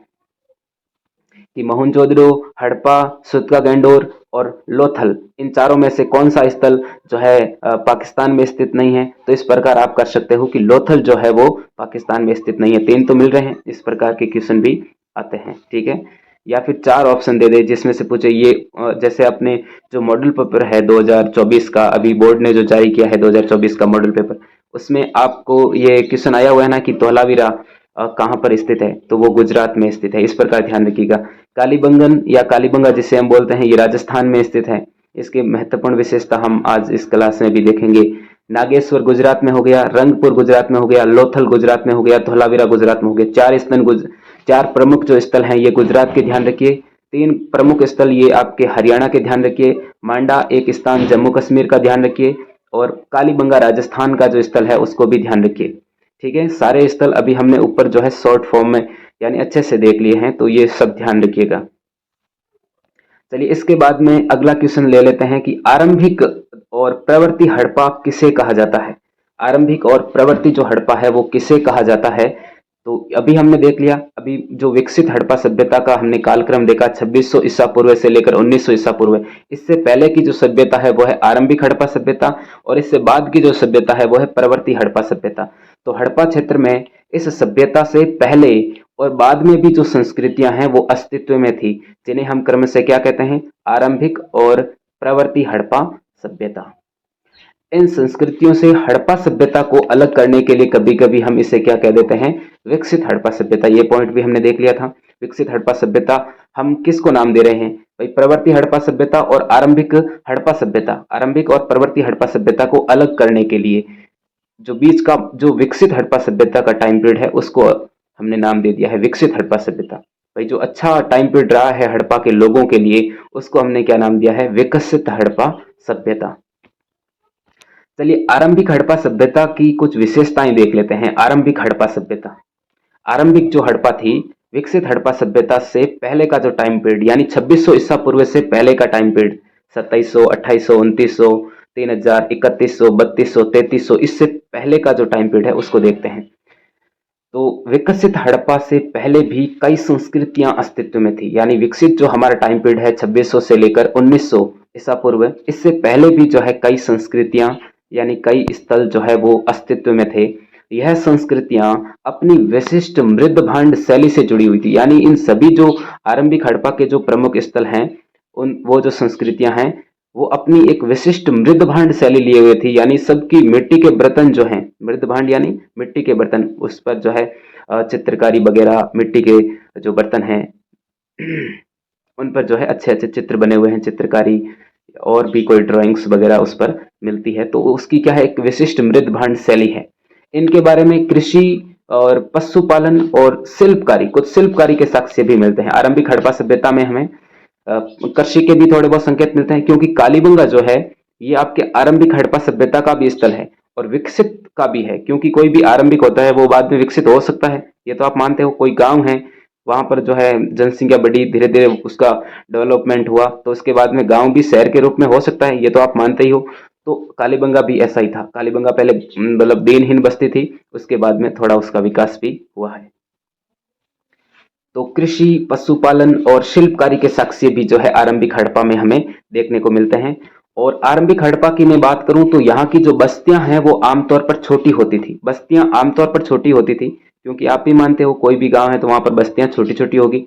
कि मोहनजोदड़ो, हड़प्पा, सुतका गंडोर और लोथल, इन चारों में से कौन सा स्थल जो है पाकिस्तान में स्थित नहीं है। तो इस प्रकार आप कर सकते हो कि लोथल जो है वो पाकिस्तान में स्थित नहीं है। तीन तो मिल रहे हैं, इस प्रकार के क्वेश्चन भी आते हैं, ठीक है। या फिर चार ऑप्शन दे दे जिसमें से पूछे ये, जैसे अपने जो मॉडल पेपर है 2024 का, अभी बोर्ड ने जो जारी किया है 2024 का मॉडल पेपर, उसमें आपको ये क्वेश्चन आया हुआ है ना कि धौलावीरा कहाँ पर स्थित है, तो वो गुजरात में स्थित है। इस प्रकार ध्यान रखिएगा। कालीबंगन या कालीबंगा जिसे हम बोलते हैं, ये राजस्थान में स्थित है। इसकी महत्वपूर्ण विशेषता हम आज इस क्लास में भी देखेंगे। नागेश्वर गुजरात में हो गया, रंगपुर गुजरात में हो गया, लोथल गुजरात में हो गया, धौलावीरा गुजरात में हो गया। चार प्रमुख जो स्थल हैं ये गुजरात के ध्यान रखिए। तीन प्रमुख स्थल ये आपके हरियाणा के ध्यान रखिए। मांडा एक स्थान जम्मू कश्मीर का ध्यान रखिए, और कालीबंगा राजस्थान का जो स्थल है उसको भी ध्यान रखिए, ठीक है। सारे स्थल अभी हमने ऊपर जो है शॉर्ट फॉर्म में यानी अच्छे से देख लिए हैं, तो ये सब ध्यान रखिएगा। चलिए इसके बाद में अगला क्वेश्चन ले लेते हैं कि आरंभिक और प्रवर्ती हड़प्पा किसे कहा जाता है। आरंभिक और प्रवर्ती जो हड़प्पा है वो किसे कहा जाता है। तो अभी हमने देख लिया, अभी जो विकसित हड़प्पा सभ्यता का हमने कालक्रम देखा 2600 ईसा पूर्व से लेकर 1900 ईसा पूर्व। इससे पहले की जो सभ्यता है वो है आरंभिक हड़प्पा सभ्यता, और इससे बाद की जो सभ्यता है वो है प्रवर्ती हड़प्पा सभ्यता। तो हड़प्पा क्षेत्र में इस सभ्यता से पहले और बाद में भी जो संस्कृतियां हैं वो अस्तित्व में थी, जिन्हें हम क्रम से क्या कहते हैं? आरंभिक और प्रवर्ती हड़प्पा सभ्यता। इन संस्कृतियों से हड़प्पा सभ्यता को अलग करने के लिए कभी कभी हम इसे क्या कह देते हैं? विकसित हड़प्पा सभ्यता। ये पॉइंट भी हमने देख लिया था। विकसित हड़प्पा सभ्यता हम किसको नाम दे रहे हैं भाई? प्रवर्ती हड़प्पा सभ्यता और आरंभिक हड़प्पा सभ्यता। आरंभिक और प्रवर्ती हड़प्पा सभ्यता को अलग करने के लिए जो बीच का जो विकसित हड़प्पा सभ्यता का टाइम पीरियड है उसको हमने नाम दे दिया है विकसित हड़प्पा सभ्यता। भाई जो अच्छा टाइम पीरियड रहा है हड़प्पा के लोगों के लिए, उसको हमने क्या नाम दिया है? विकसित हड़प्पा सभ्यता। चलिए आरंभिक हड़प्पा सभ्यता की कुछ विशेषताएं देख लेते हैं। आरंभिक हड़प्पा सभ्यता, आरंभिक जो हड़प्पा थी विकसित हड़प्पा सभ्यता से पहले का जो टाइम पीरियड यानी 2600 ईसा पूर्व से पहले का टाइम पीरियड, 2700, 2800, 2900, 3000, 3100, 3200, 3300, इससे पहले का जो टाइम पीरियड है उसको देखते हैं। तो विकसित हड़प्पा से पहले भी कई संस्कृतियां अस्तित्व में थी, यानी विकसित जो हमारा टाइम पीरियड है 2600 से लेकर 1900 ईसा पूर्व, इससे पहले भी जो है कई संस्कृतियां यानी कई स्थल जो है वो अस्तित्व में थे। यह संस्कृतियां अपनी विशिष्ट मृद भांड शैली से जुड़ी हुई थी, यानी इन सभी जो आरंभिक हड़प्पा के जो प्रमुख स्थल हैं, उन वो जो संस्कृतियां हैं वो अपनी एक विशिष्ट मृद भांड शैली लिए हुए थी, यानी सबकी मिट्टी के बर्तन जो हैं, मृद भांड यानी मिट्टी के बर्तन, उस पर जो है चित्रकारी वगैरह, मिट्टी के जो बर्तन हैं उन पर जो है अच्छे अच्छे चित्र बने हुए हैं, चित्रकारी और भी कोई ड्राइंग्स वगैरह उस पर मिलती है। तो उसकी क्या है? एक विशिष्ट मृद भांड शैली है। इनके बारे में कृषि और पशुपालन और शिल्पकारी, कुछ शिल्पकारी के साक्ष्य भी मिलते हैं। आरंभिक हड़प्पा सभ्यता में हमें कृषि के भी थोड़े बहुत संकेत मिलते हैं, क्योंकि कालीबंगा जो है ये आपके आरंभिक हड़प्पा सभ्यता का भी स्थल है और विकसित का भी है, क्योंकि कोई भी आरंभिक होता है वो बाद में विकसित हो सकता है, ये तो आप मानते हो। कोई गांव है वहां पर जो है जनसंख्या बढ़ी, धीरे धीरे उसका डेवलपमेंट हुआ, तो उसके बाद में गांव भी शहर के रूप में हो सकता है, ये तो आप मानते ही हो। तो कालीबंगा भी ऐसा ही था। कालीबंगा पहले मतलब दिनहीन बस्ती थी, उसके बाद में थोड़ा उसका विकास भी हुआ है। तो कृषि, पशुपालन और शिल्पकारी के साक्ष्य भी जो है आरंभिक हड़प्पा में हमें देखने को मिलते हैं। और आरंभिक हड़प्पा की मैं बात करूं तो यहाँ की जो बस्तियां हैं वो आमतौर पर छोटी होती थी। बस्तियां आमतौर पर छोटी होती थी, क्योंकि आप भी मानते हो कोई भी गांव है तो वहां पर बस्तियां छोटी छोटी होगी।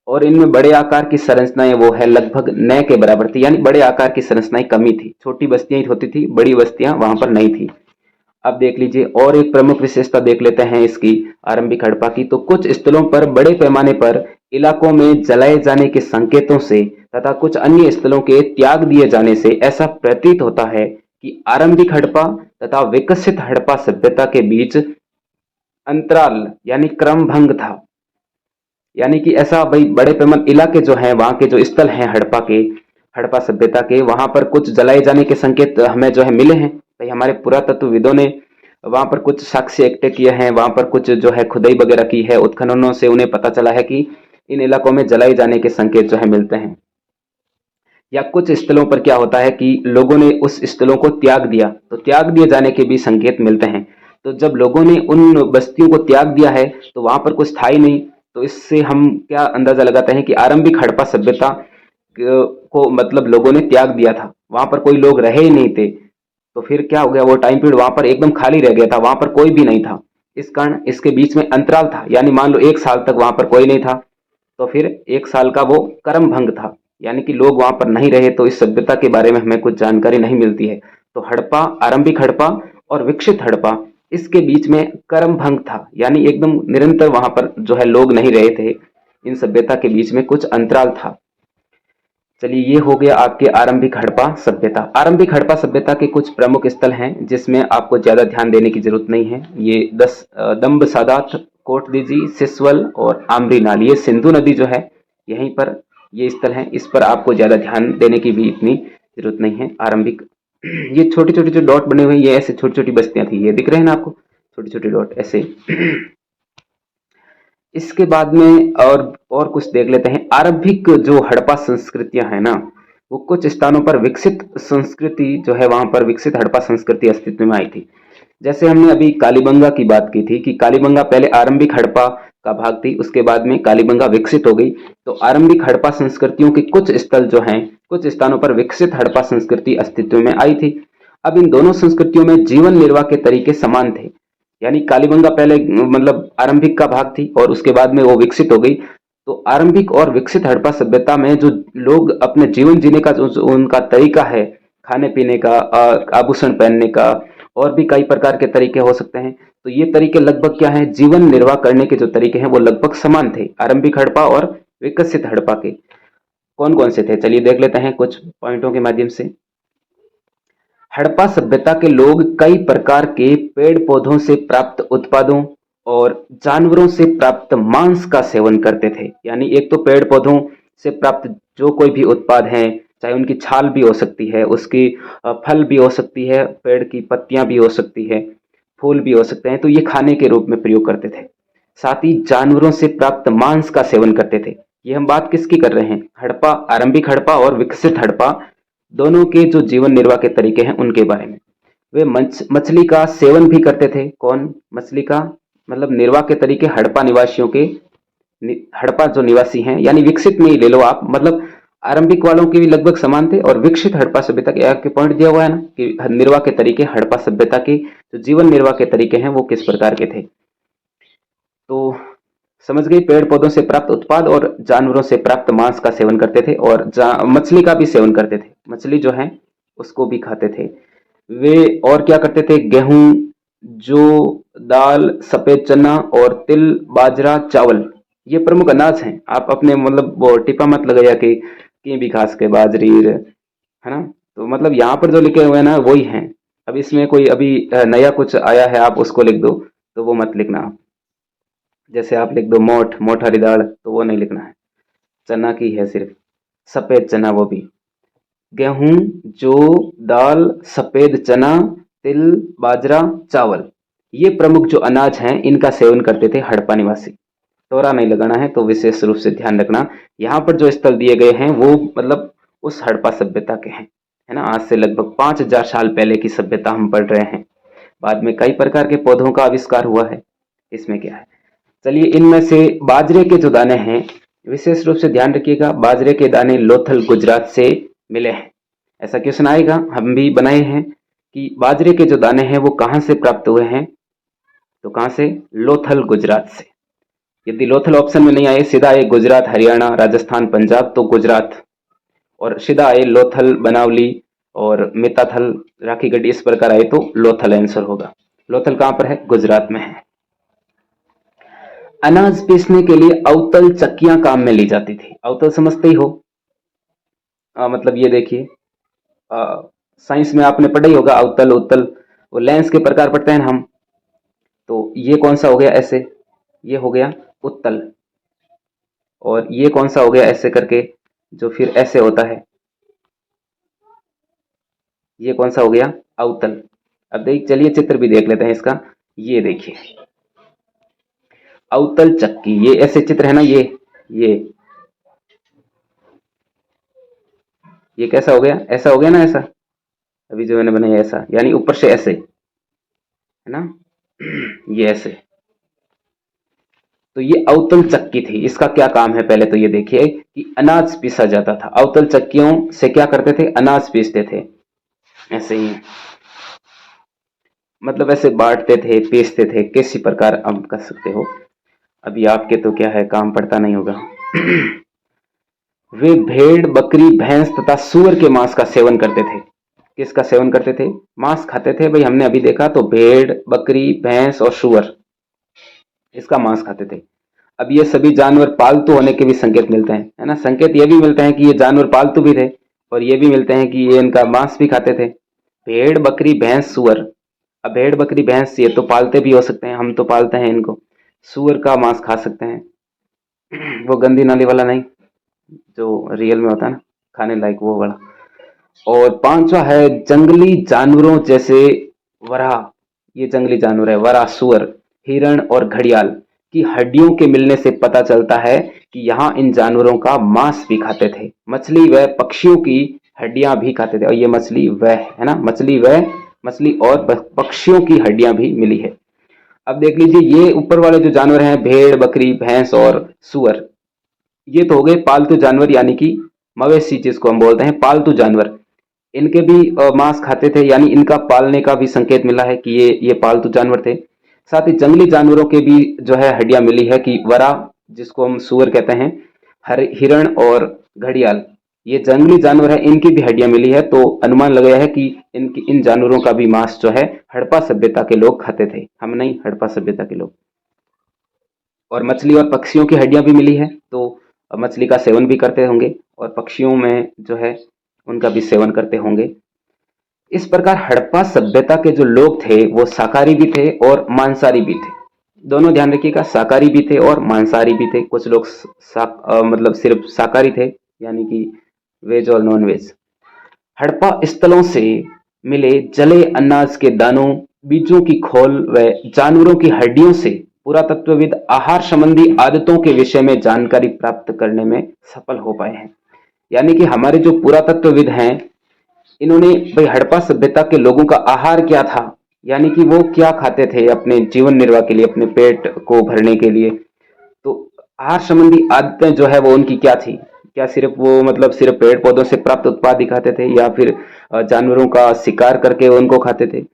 और इनमें बड़े आकार की संरचनाएं वो है लगभग न के बराबर थी, यानी बड़े आकार की संरचनाएं कमी थी, छोटी बस्तियां ही होती थी, बड़ी बस्तियां वहां पर नहीं थी। अब देख लीजिए और एक प्रमुख विशेषता देख लेते हैं इसकी आरंभिक हड़प्पा की। तो कुछ स्थलों पर बड़े पैमाने पर इलाकों में जलाए जाने के संकेतों से तथा कुछ अन्य स्थलों के त्याग दिए जाने से ऐसा प्रतीत होता है कि आरंभिक हड़प्पा तथा विकसित हड़प्पा सभ्यता के बीच अंतराल यानी क्रम भंग था। यानी कि ऐसा भाई बड़े पैमाने इलाके जो हैं वहां के जो स्थल हैं हड़प्पा के, हड़प्पा सभ्यता के, वहां पर कुछ जलाए जाने के संकेत हमें जो है मिले हैं। भाई हमारे पुरातत्वविदों ने वहां पर कुछ साक्ष्य इकट्ठे किए हैं, वहां पर कुछ जो है खुदाई वगैरह की है, उत्खननों से उन्हें पता चला है कि इन इलाकों में जलाए जाने के संकेत जो है मिलते हैं। या कुछ स्थलों पर क्या होता है कि लोगों ने उस स्थलों को त्याग दिया, तो त्याग दिए जाने के भी संकेत मिलते हैं। तो जब लोगों ने उन बस्तियों को त्याग दिया है तो वहां पर कुछ था ही नहीं, तो इससे हम क्या अंदाजा लगाते हैं कि आरंभिक हड़प्पा सभ्यता को मतलब लोगों ने त्याग दिया था, वहां पर कोई लोग रहे ही नहीं थे। तो फिर क्या हो गया, वो टाइम पीरियड वहां पर एकदम खाली रह गया था, वहां पर कोई भी नहीं था। इस कारण इसके बीच में अंतराल था, यानी मान लो 1 साल तक वहां पर कोई नहीं था, तो फिर 1 साल का वो कर्म भंग था, यानी कि लोग वहां पर नहीं रहे, तो इस सभ्यता के बारे में हमें कुछ जानकारी नहीं मिलती है। तो हड़प्पा, आरंभिक हड़प्पा और विकसित हड़प्पा, इसके बीच में कर्म भंग था, यानी एकदम निरंतर वहां पर जो है लोग नहीं रहे थे, इन सभ्यता के बीच में कुछ अंतराल था। चलिए ये हो गया आपके आरंभिक हड़प्पा सभ्यता। आरंभिक हड़प्पा सभ्यता के कुछ प्रमुख स्थल हैं जिसमें आपको ज्यादा ध्यान देने की जरूरत नहीं है। ये 10 दम्ब सादात, कोटदीजी, सिसवल और आमरी नाल, ये सिंधु नदी जो है यहीं पर ये स्थल हैं, इस पर आपको ज्यादा ध्यान देने की भी इतनी जरूरत नहीं है। आरंभिक ये छोटे छोटे जो डॉट बने हुए हैं ये ऐसे छोटी छोटी बस्तियां थी, ये दिख रहे हैं ना आपको, छोटे छोटे डॉट ऐसे। इसके बाद में और कुछ देख लेते हैं। आरंभिक जो हड़प्पा संस्कृतियां है ना, वो कुछ स्थानों पर विकसित संस्कृति जो है वहां पर विकसित हड़प्पा संस्कृति अस्तित्व में आई थी। जैसे हमने अभी कालीबंगा की बात की थी कि कालीबंगा पहले आरंभिक हड़प्पा का भाग थी, उसके बाद में कालीबंगा विकसित हो गई। तो आरंभिक हड़प्पा संस्कृतियों के कुछ स्थल जो हैं, कुछ स्थानों पर विकसित हड़प्पा संस्कृति अस्तित्व में आई थी। अब इन दोनों संस्कृतियों में जीवन निर्वाह के तरीके समान थे, यानी कालीबंगा पहले मतलब आरंभिक का भाग थी और उसके बाद में वो विकसित हो गई। तो आरंभिक और विकसित हड़प्पा सभ्यता में जो लोग अपने जीवन जीने का जो उनका तरीका है, खाने पीने का, आभूषण पहनने का, और भी कई प्रकार के तरीके हो सकते हैं। तो ये तरीके लगभग क्या है, जीवन निर्वाह करने के जो तरीके हैं वो लगभग समान थे आरंभिक हड़प्पा और विकसित हड़प्पा के। कौन कौन से थे, चलिए देख लेते हैं कुछ पॉइंटों के माध्यम से। हड़प्पा सभ्यता के लोग कई प्रकार के पेड़ पौधों से प्राप्त उत्पादों और जानवरों से प्राप्त मांस का सेवन करते थे। यानी एक तो पेड़ पौधों से प्राप्त जो कोई भी उत्पाद हैं, चाहे उनकी छाल भी हो सकती है, उसकी फल भी हो सकती है, पेड़ की पत्तियां भी हो सकती है, फूल भी हो सकते हैं, तो ये खाने के रूप में प्रयोग करते थे। साथ ही जानवरों से प्राप्त मांस का सेवन करते थे। ये हम बात किसकी कर रहे हैं, हड़प्पा, आरंभिक हड़प्पा और विकसित हड़प्पा दोनों के जो जीवन निर्वाह के तरीके हैं उनके बारे में। वे मछली का सेवन भी करते थे। कौन, मछली का मतलब निर्वाह के तरीके हड़प्पा निवासियों के, हड़प्पा जो निवासी हैं, यानी विकसित में ही ले लो आप, मतलब आरंभिक वालों के भी लगभग समान थे और विकसित हड़प्पा सभ्यता के आपके पॉइंट दिया हुआ है ना कि निर्वाह के तरीके, हड़प्पा सभ्यता के जो जीवन निर्वाह के तरीके हैं वो किस प्रकार के थे। तो समझ गई, पेड़ पौधों से प्राप्त उत्पाद और जानवरों से प्राप्त मांस का सेवन करते थे और मछली का भी सेवन करते थे, मछली जो है उसको भी खाते थे वे। और क्या करते थे, गेहूं, जौ, दाल, सफेद चना और तिल, बाजरा, चावल, ये प्रमुख अनाज हैं। आप अपने मतलब वो टिपा मत लगाया कि भी खास के बाजरी है ना, तो मतलब यहाँ पर जो लिखे हुए हैं ना वही हैं। अब इसमें कोई अभी नया कुछ आया है आप उसको लिख दो, तो वो मत लिखना आप। जैसे आप लिख दो मोठ, मोठ हरी दाल, तो वो नहीं लिखना है, चना की है सिर्फ, सफेद चना वो भी। गेहूं, जौ, दाल, सफेद चना, तिल, बाजरा, चावल, ये प्रमुख जो अनाज हैं इनका सेवन करते थे हड़प्पा निवासी। तोरा नहीं लगाना है, तो विशेष रूप से ध्यान रखना। यहाँ पर जो स्थल दिए गए हैं वो मतलब उस हड़प्पा सभ्यता के हैं, है ना। आज से लगभग 5000 साल पहले की सभ्यता हम पढ़ रहे हैं। बाद में कई प्रकार के पौधों का आविष्कार हुआ है, इसमें क्या है। चलिए इनमें से बाजरे के जो दाने हैं, विशेष रूप से ध्यान रखिएगा, बाजरे के दाने लोथल गुजरात से मिले हैं। ऐसा क्वेश्चन आएगा, हम भी बनाए हैं कि बाजरे के जो दाने हैं वो कहाँ से प्राप्त हुए हैं, तो कहाँ से, लोथल गुजरात से। यदि लोथल ऑप्शन में नहीं आए, सीधा आए गुजरात, हरियाणा, राजस्थान, पंजाब, तो गुजरात, और सीधा आए लोथल, बनावली और मिताथल, राखी गढ़ी, इस प्रकार आए तो लोथल आंसर होगा। लोथल कहां पर है? गुजरात में है। अनाज पीसने के लिए अवतल चक्कियां काम में ली जाती थी। अवतल समझते ही हो, मतलब ये देखिए, साइंस में आपने पढ़ा ही होगा, अवतल उत्तल, वो लेंस के प्रकार पढ़ते हैं हम। तो ये कौन सा हो गया ऐसे, ये हो गया उत्तल, और ये कौन सा हो गया ऐसे करके, जो फिर ऐसे होता है, ये कौन सा हो गया? अवतल। अब देख, चलिए चित्र भी देख लेते हैं इसका। ये देखिए अवतल चक्की, ये ऐसे चित्र है ना, ये ये कैसा हो गया? ऐसा हो गया ना, ऐसा अभी जो मैंने बनाया ऐसा, यानी ऊपर से ऐसे, है ना, ये ऐसे। तो ये अवतल चक्की थी। इसका क्या काम है, पहले तो ये देखिए कि अनाज पीसा जाता था। अवतल चक्कियों से क्या करते थे? अनाज पीसते थे, ऐसे ही, मतलब ऐसे बांटते थे, पीसते थे, किसी प्रकार आप कर सकते हो। अभी आपके तो क्या है, काम पड़ता नहीं होगा। वे भेड़, बकरी, भैंस तथा सूअर के मांस का सेवन करते थे। किसका सेवन करते थे? मांस खाते थे भाई। हमने अभी देखा तो भेड़, बकरी, भैंस और सूअर, इसका मांस खाते थे। अब ये सभी जानवर पालतू होने के भी संकेत मिलते हैं, है ना। संकेत ये भी मिलते हैं कि ये जानवर पालतू भी थे, और ये भी मिलते हैं कि ये इनका मांस भी खाते थे। भेड़, बकरी, भैंस, सूअर। अब भेड़, बकरी, भैंस ये तो पालते भी हो सकते हैं, हम तो पालते हैं इनको। सूअर का मांस खा सकते हैं, वो गंदी नाली वाला नहीं, जो रियल में होता है ना, खाने लायक वो वाला। और पांचवा है जंगली जानवरों जैसे वराह, ये जंगली जानवर है, वराह, सुअर, हिरण और घड़ियाल की हड्डियों के मिलने से पता चलता है कि यहाँ इन जानवरों का मांस भी खाते थे। मछली व पक्षियों की हड्डियां भी खाते थे, और ये मछली वह है ना, मछली और पक्षियों की हड्डियां भी मिली है। अब देख लीजिए, ये ऊपर वाले जो जानवर हैं, भेड़, बकरी, भैंस और सुअर, ये तो हो गए पालतू जानवर, यानी कि मवेशी जिसको हम बोलते हैं पालतू जानवर। इनके भी मांस खाते थे, यानी इनका पालने का भी संकेत मिला है कि ये पालतू जानवर थे। साथ ही जंगली जानवरों के भी जो है हड्डियां मिली है, कि वरा, जिसको हम सुअर कहते हैं, हिरण और घड़ियाल, ये जंगली जानवर है, इनकी भी हड्डियां मिली है। तो अनुमान लगाया है कि इन जानवरों का भी मांस जो है हड़प्पा सभ्यता के लोग खाते थे, हम नहीं, हड़प्पा सभ्यता के लोग। और मछली और पक्षियों की हड्डियां भी मिली है, तो मछली का सेवन भी करते होंगे, और पक्षियों में जो है उनका भी सेवन करते होंगे। इस प्रकार हड़प्पा सभ्यता के जो लोग थे वो शाकाहारी भी थे और मांसाहारी भी थे। दोनों ध्यान रखिएगा, शाकाहारी भी थे और मांसाहारी भी थे। कुछ लोग मतलब सिर्फ शाकाहारी थे, यानी कि वेज और नॉन वेज। हड़प्पा स्थलों से मिले जले अनाज के दानों, बीजों की खोल व जानवरों की हड्डियों से पुरातत्वविद आहार संबंधी आदतों के विषय में जानकारी प्राप्त करने में सफल हो पाए हैं। यानी कि हमारे जो पुरातत्वविद हैं, इन्होंने भाई हड़प्पा सभ्यता के लोगों का आहार क्या था, यानी कि वो क्या खाते थे अपने जीवन निर्वाह के लिए, अपने पेट को भरने के लिए। तो आहार संबंधी आदतें जो है वो उनकी क्या थी? क्या सिर्फ वो मतलब सिर्फ पेड़ पौधों से प्राप्त उत्पाद ही खाते थे, या फिर जानवरों का शिकार करके उनको खाते थे?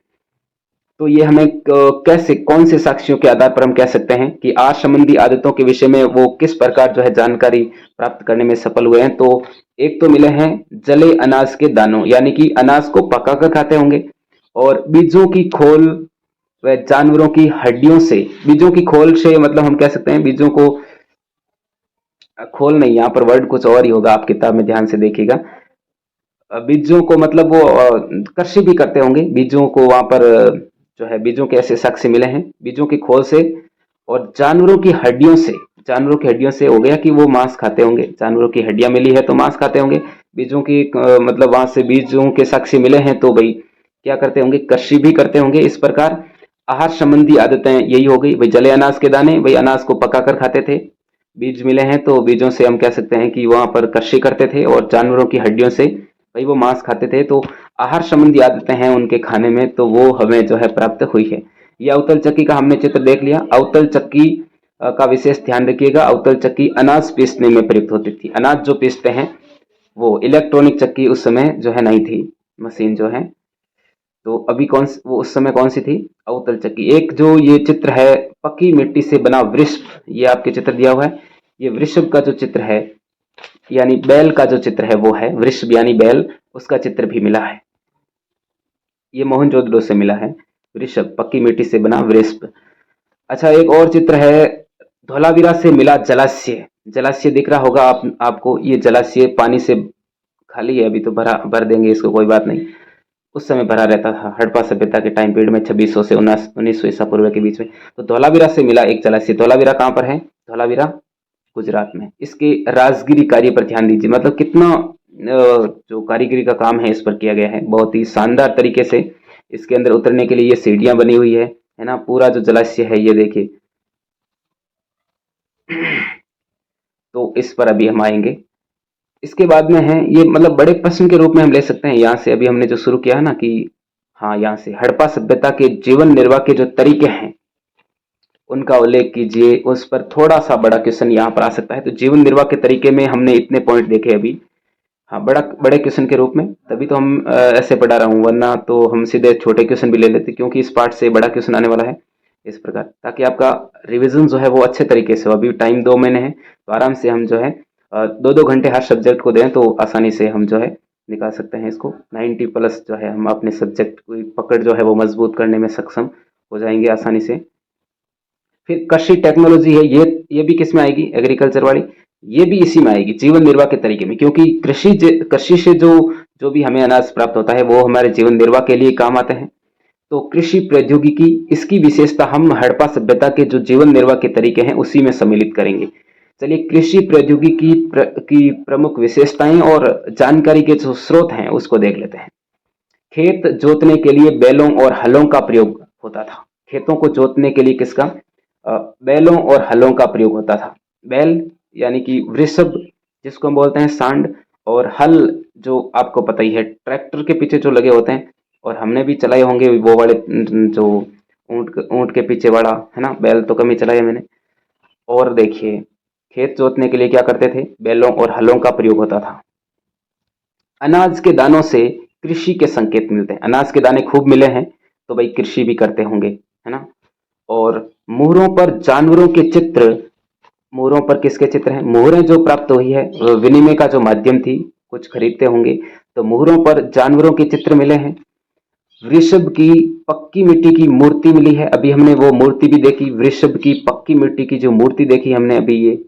तो ये हमें कैसे, कौन से साक्ष्यों के आधार पर हम कह सकते हैं कि आहार संबंधी आदतों के विषय में वो किस प्रकार जो है जानकारी प्राप्त करने में सफल हुए हैं? तो एक तो मिले हैं जले अनाज के दानों, यानी कि अनाज को पकाकर खाते होंगे, और बीजों की खोल व जानवरों की हड्डियों से। बीजों की खोल से मतलब हम कह सकते हैं बीजों को, खोल नहीं, यहाँ पर वर्ड कुछ और ही होगा, आप किताब में ध्यान से देखिएगा। बीजों को मतलब वो कृषि भी करते होंगे, बीजों को वहां पर जो है बीजों के ऐसे साक्ष्य मिले हैं, बीजों की खोल से और जानवरों की हड्डियों से। जानवरों की हड्डियों से हो गया कि वो मांस खाते होंगे, जानवरों की हड्डियां मिली है तो मांस खाते होंगे। बीजों की मतलब वहां से बीजों के साक्ष्य मिले हैं, तो भाई क्या करते होंगे, कृषि भी करते होंगे। इस प्रकार आहार संबंधी आदतें यही हो गई भाई, जले अनाज के दाने, भाई अनाज को पकाकर खाते थे। बीज मिले हैं तो बीजों से हम कह सकते हैं कि वहां पर कृषि करते थे, और जानवरों की हड्डियों से भाई वो मांस खाते थे। तो आहार संबंधी आदतें हैं उनके खाने में, तो वो हमें जो है प्राप्त हुई है। ये अवतल चक्की का हमने चित्र देख लिया। अवतल चक्की का विशेष ध्यान रखिएगा, अवतल चक्की अनाज पीसने में प्रयुक्त होती थी। अनाज जो पीसते हैं, वो इलेक्ट्रॉनिक चक्की उस समय जो है नहीं थी, मशीन जो है। तो अभी वो उस समय कौन सी थी? अवतल चक्की। एक जो ये चित्र है पक्की मिट्टी से बना वृषभ, ये आपके चित्र दिया हुआ है। ये वृषभ का जो चित्र है यानी बैल का जो चित्र है वो है, वृषभ यानी बैल, उसका चित्र भी मिला है। ये मोहनजोदड़ो से मिला है, वृषभ पक्की मिट्टी से बना वृषभ। अच्छा, एक और चित्र है, धोलावीरा से मिला जलाशय। जलाशय दिख रहा होगा आपको, ये जलाशय पानी से खाली है, अभी तो भर देंगे इसको, कोई बात नहीं। उस समय भरा रहता था हड़प्पा सभ्यता के टाइम पीरियड में, 2600 से 1900 ईसा पूर्व के बीच में। तो धोलावीरा से मिला एक जलाशय। धोलावीरा कहाँ पर है? धोलावीरा गुजरात में। इसके राजगिरी कार्य पर ध्यान दीजिए, मतलब कितना जो कारीगरी का काम है इस पर किया गया है, बहुत ही शानदार तरीके से। इसके अंदर उतरने के लिए ये सीढ़ियां बनी हुई है ना। पूरा जो जलाशय है ये देखिए। तो इस पर अभी हम आएंगे। इसके बाद में है ये, मतलब बड़े प्रश्न के रूप में हम ले सकते हैं यहाँ से। अभी हमने जो शुरू किया है ना कि हाँ, यहाँ से हड़प्पा सभ्यता के जीवन निर्वाह के जो तरीके हैं उनका उल्लेख कीजिए। उस पर थोड़ा सा बड़ा क्वेश्चन यहाँ पर आ सकता है। तो जीवन निर्वाह के तरीके में हमने इतने पॉइंट देखे अभी। हाँ, बड़े क्वेश्चन के रूप में, तभी तो हम ऐसे पढ़ा रहा हूँ, वरना तो हम सीधे छोटे क्वेश्चन भी ले लेते, क्योंकि इस पार्ट से बड़ा क्वेश्चन आने वाला है इस प्रकार, ताकि आपका रिवीजन जो है वो अच्छे तरीके से हो। अभी टाइम 2 महीने है, तो आराम से हम जो है 2-2 घंटे हर सब्जेक्ट को दें तो आसानी से हम जो है निकाल सकते हैं इसको। 90 प्लस जो है हम अपने सब्जेक्ट की पकड़ जो है वो मजबूत करने में सक्षम हो जाएंगे आसानी से। फिर कृषि टेक्नोलॉजी है, ये भी किस में आएगी? एग्रीकल्चर वाली। ये भी इसी में आएगी, जीवन निर्वाह के तरीके में, क्योंकि कृषि से जो जो भी हमें अनाज प्राप्त होता है वो हमारे जीवन निर्वाह के लिए काम आते हैं। तो कृषि प्रौद्योगिकी, इसकी विशेषता हम हड़प्पा सभ्यता के जो जीवन निर्वाह के तरीके हैं उसी में सम्मिलित करेंगे। चलिए, कृषि प्रौद्योगिकी की प्रमुख विशेषताएं और जानकारी के जो स्रोत हैं उसको देख लेते हैं। खेत जोतने के लिए बैलों और हलों का प्रयोग होता था। खेतों को जोतने के लिए किसका? बैलों और हलों का प्रयोग होता था। बैल यानी कि वृषभ, जिसको हम बोलते हैं सांड, और हल जो आपको पता ही है, ट्रैक्टर के पीछे जो लगे होते हैं, और हमने भी चलाए होंगे वो वाले, जो ऊंट के पीछे वाला है ना। बैल तो कम ही चलाए मैंने। और देखिए, खेत जोतने के लिए क्या करते थे? बैलों और हलों का प्रयोग होता था। अनाज के दानों से कृषि के संकेत मिलते हैं। अनाज के दाने खूब मिले हैं तो भाई कृषि भी करते होंगे, है ना। और मोहरों पर जानवरों के चित्र, मोहरों पर किसके चित्र हैं? मोहरें जो प्राप्त हुई है विनिमय का जो माध्यम थी, कुछ खरीदते होंगे, तो मोहरों पर जानवरों के चित्र मिले हैं। वृषभ की पक्की मिट्टी की मूर्ति मिली है, अभी हमने वो मूर्ति भी देखी। वृषभ की पक्की मिट्टी की जो मूर्ति देखी हमने अभी, ये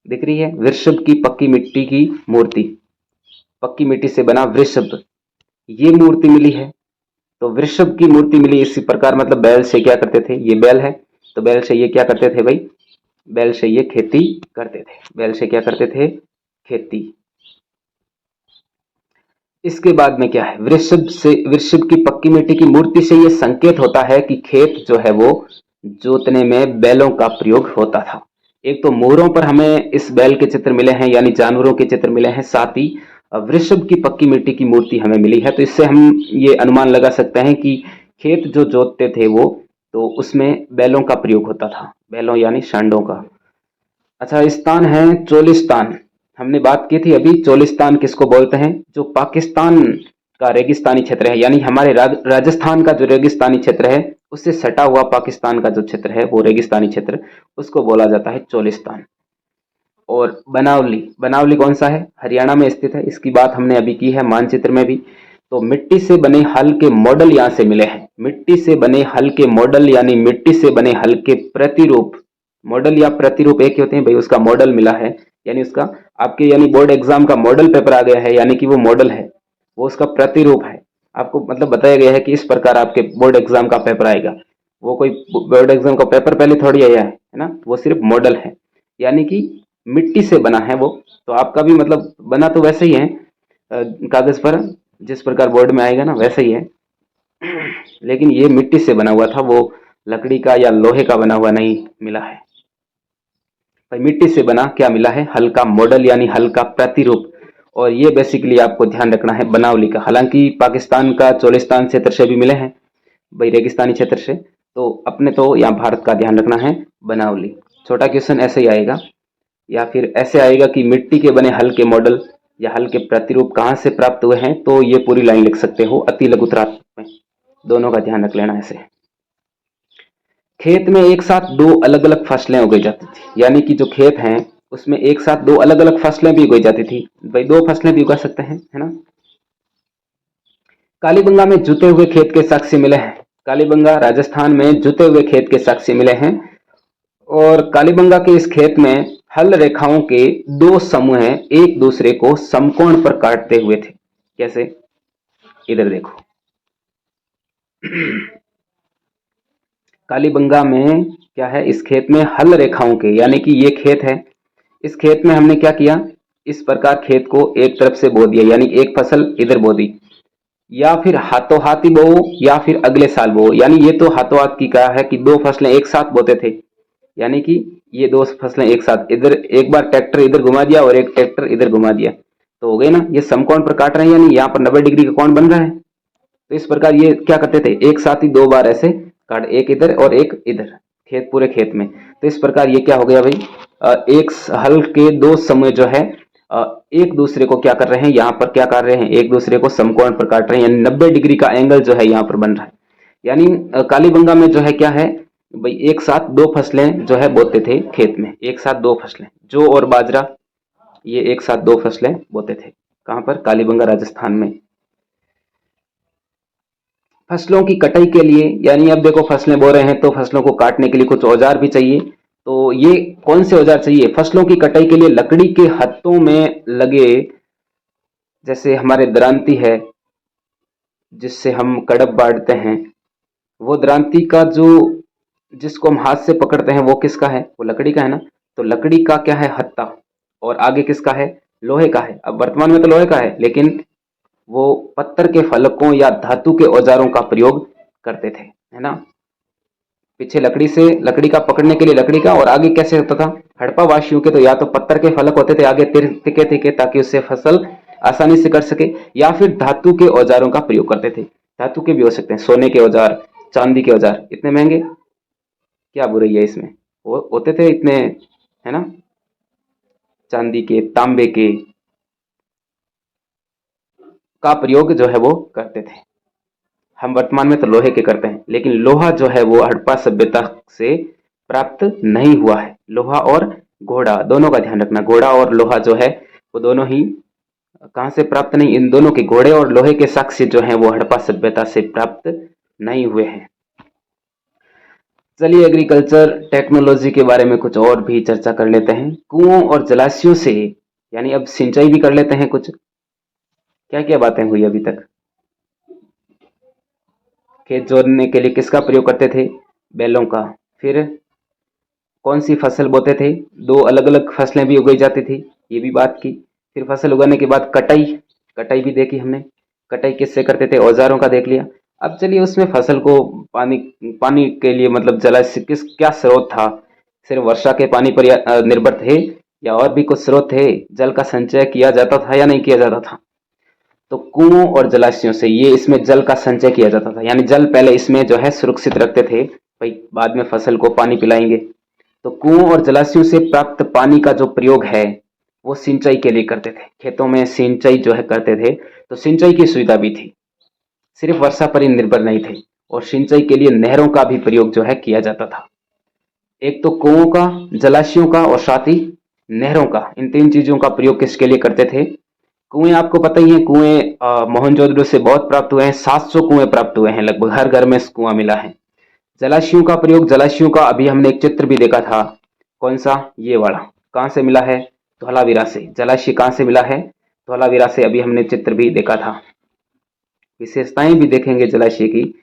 दिख रही है, वृषभ की पक्की मिट्टी की मूर्ति, पक्की मिट्टी से बना वृषभ, ये मूर्ति मिली है। तो वृषभ की मूर्ति मिली इसी प्रकार, मतलब बैल से क्या करते थे? ये बैल है, तो बैल से ये क्या करते थे भाई? बैल से ये खेती करते थे। बैल से क्या करते थे? खेती। इसके बाद में क्या है? वृषभ की पक्की मिट्टी की मूर्ति से ये संकेत होता है कि खेत जो है वो जोतने में बैलों का प्रयोग होता था। एक तो मोहरों पर हमें इस बैल के चित्र मिले हैं, यानी जानवरों के चित्र मिले हैं, साथ ही वृषभ की पक्की मिट्टी की मूर्ति हमें मिली है। तो इससे हम ये अनुमान लगा सकते हैं कि खेत जो जोतते थे वो, तो उसमें बैलों का प्रयोग होता था, बैलों यानी सांडों का। अच्छा, स्थान है चोलिस्तान। हमने बात की थी अभी, चोलिस्तान किसको बोलते हैं? जो पाकिस्तान का रेगिस्तानी क्षेत्र है, यानी हमारे राजस्थान का जो रेगिस्तानी क्षेत्र है उससे सटा हुआ पाकिस्तान का जो क्षेत्र है वो रेगिस्तानी क्षेत्र, उसको बोला जाता है चोलिस्तान। और बनावली, बनावली कौन सा है? हरियाणा में स्थित है। इसकी बात हमने अभी की है मानचित्र में भी। तो मिट्टी से बने हल के मॉडल यहाँ से मिले हैं। मिट्टी से बने हल के मॉडल, यानी मिट्टी से बने हल के प्रतिरूप। मॉडल या प्रतिरूप एक ही होते हैं भाई, उसका मॉडल मिला है, यानी उसका आपके यानी बोर्ड एग्जाम का मॉडल पेपर आ गया है, यानी कि वो मॉडल है, वो उसका प्रतिरूप है। आपको मतलब बताया गया है कि इस प्रकार आपके बोर्ड एग्जाम का पेपर आएगा। वो कोई बोर्ड एग्जाम का पेपर पहले थोड़ी आया है ना, वो सिर्फ मॉडल है, यानी कि मिट्टी से बना है वो। तो आपका भी मतलब बना तो वैसे ही है, कागज पर जिस प्रकार बोर्ड में आएगा ना वैसे ही है, लेकिन ये मिट्टी से बना हुआ था, वो लकड़ी का या लोहे का बना हुआ नहीं मिला है भाई। मिट्टी से बना क्या मिला है? हल्का मॉडल, यानी हल्का प्रतिरूप। और ये बेसिकली आपको ध्यान रखना है बनावली का। हालांकि पाकिस्तान का चोलिस्तान क्षेत्र से भी मिले हैं भाई, रेगिस्तानी क्षेत्र से, तो अपने तो यहाँ भारत का ध्यान रखना है, बनावली। छोटा क्वेश्चन ऐसे ही आएगा, या फिर ऐसे आएगा कि मिट्टी के बने हल के मॉडल या हल के प्रतिरूप कहाँ से प्राप्त हुए हैं, तो ये पूरी लाइन लिख सकते हो अति लघुत्रात्मक में। दोनों का ध्यान रख लेना ऐसे। खेत में एक साथ दो अलग अलग फसलें उगाई जाती थी, यानी कि जो खेत हैं उसमें एक साथ दो अलग अलग फसलें भी उगाई जाती थी। भाई दो फसलें भी उगा सकते हैं, है ना। कालीबंगा में जुते हुए खेत के साक्ष्य मिले हैं। कालीबंगा राजस्थान में जुते हुए खेत के साक्ष्य मिले हैं। और कालीबंगा के इस खेत में हल रेखाओं के दो समूह एक दूसरे को समकोण पर काटते हुए थे। कैसे? इधर देखो। कालीबंगा में क्या है, इस खेत में हल रेखाओं के, यानी कि ये खेत है, इस खेत में हमने क्या किया, इस प्रकार खेत को एक तरफ से बो दिया, यानी एक फसल इधर बो दी, या फिर हाथों हाथ ही बो, या फिर अगले साल बो। यानी ये तो हाथों हाथ की क्या है कि दो फसलें एक साथ बोते थे, यानी कि ये दो फसलें एक साथ, इधर एक बार ट्रैक्टर इधर घुमा दिया और एक ट्रैक्टर इधर घुमा दिया, तो हो गए ना, ये समकोण पर काट रहे हैं, यानी यहाँ पर 90 डिग्री का कोण बन रहा है। तो इस प्रकार ये क्या करते थे, एक साथ ही दो बार ऐसे काट, एक इधर और एक इधर, खेत पूरे खेत में। तो इस प्रकार ये क्या हो गया भाई, एक हल के दो समूह जो है एक दूसरे को क्या कर रहे हैं, यहाँ पर क्या कर रहे हैं, एक दूसरे को समकोण पर काट रहे हैं, यानी 90 डिग्री का एंगल जो है यहाँ पर बन रहा है। यानी कालीबंगा में जो है क्या है भाई, एक साथ दो फसलें जो है बोते थे खेत में, एक साथ दो फसलें, जौ और बाजरा, ये एक साथ दो फसलें बोते थे। कहाँ पर? कालीबंगा राजस्थान में। फसलों की कटाई के लिए, यानी अब देखो फसलें बो रहे हैं तो फसलों को काटने के लिए कुछ औजार भी चाहिए। तो ये कौन से औजार चाहिए फसलों की कटाई के लिए? लकड़ी के हत्थों में लगे, जैसे हमारे दरांती है जिससे हम कड़ब बांटते हैं, वो दरांती का जो, जिसको हम हाथ से पकड़ते हैं, वो किसका है? वो लकड़ी का है ना। तो लकड़ी का क्या है? हत्था। और आगे किसका है? लोहे का है। अब वर्तमान में तो लोहे का है, लेकिन वो पत्थर के फलकों या धातु के औजारों का प्रयोग करते थे, है ना। पीछे लकड़ी से, लकड़ी का पकड़ने के लिए लकड़ी का, और आगे कैसे होता था? हड़प्पा वासियों के तो या तो पत्थर के फलक होते थे आगे तिके तिके, ताकि उससे फसल आसानी से कर सके, या फिर धातु के औजारों का प्रयोग करते थे। धातु के भी हो सकते हैं, सोने के औजार, चांदी के औजार, इतने महंगे, क्या बुराई है इसमें, वो होते थे इतने, है ना, चांदी के, तांबे के का प्रयोग जो है वो करते थे। हम वर्तमान में तो लोहे के करते हैं, लेकिन लोहा जो है वो हड़प्पा सभ्यता से प्राप्त नहीं हुआ है। लोहा और घोड़ा दोनों का ध्यान रखना, घोड़ा और लोहा जो है वो दोनों ही कहाँ से प्राप्त नहीं, इन दोनों के, घोड़े और लोहे के साक्ष्य जो हैं वो हड़प्पा सभ्यता से प्राप्त नहीं हुए हैं। चलिए एग्रीकल्चर टेक्नोलॉजी के बारे में कुछ और भी चर्चा कर लेते हैं। कुओं और जलाशयों से, यानी अब सिंचाई भी कर लेते हैं कुछ। क्या क्या बातें हुई अभी तक? खेत जोतने के लिए किसका प्रयोग करते थे? बैलों का। फिर कौन सी फसल बोते थे? दो अलग अलग फसलें भी उगाई जाती थी, ये भी बात की। फिर फसल उगाने के बाद कटाई, कटाई भी देखी हमने। कटाई किससे करते थे? औजारों का देख लिया। अब चलिए उसमें फसल को पानी, पानी के लिए मतलब जलाशय किस, क्या स्रोत था? सिर्फ वर्षा के पानी पर निर्भर थे, या और भी कुछ स्रोत थे? जल का संचय किया जाता था या नहीं किया जाता था? तो कुओं और जलाशयों से, ये इसमें जल का संचय किया जाता था, यानी जल पहले इसमें जो है सुरक्षित रखते थे, भाई बाद में फसल को पानी पिलाएंगे। तो कुओं और जलाशयों से प्राप्त पानी का जो प्रयोग है वो सिंचाई के लिए करते थे, खेतों में सिंचाई जो है करते थे। तो सिंचाई की सुविधा भी थी, सिर्फ वर्षा पर ही निर्भर नहीं थे, और सिंचाई के लिए नहरों का भी प्रयोग जो है किया जाता था। एक तो कुओं का, जलाशयों का, और साथ ही नहरों का, इन तीन चीजों का प्रयोग किसके लिए करते थे? कुएं आपको पता ही है, कुएं मोहनजोदड़ो से बहुत प्राप्त हुए हैं, 700 कुएं प्राप्त हुए हैं, लगभग हर घर में कुआं मिला है। जलाशयों का प्रयोग, जलाशयों का अभी हमने एक चित्र भी देखा था, कौन सा? ये वाला। कहाँ से मिला है? धौलावीरा से। जलाशय कहाँ से मिला है? धौलावीरा से। अभी हमने चित्र भी देखा था, विशेषताएं भी देखेंगे जलाशय की।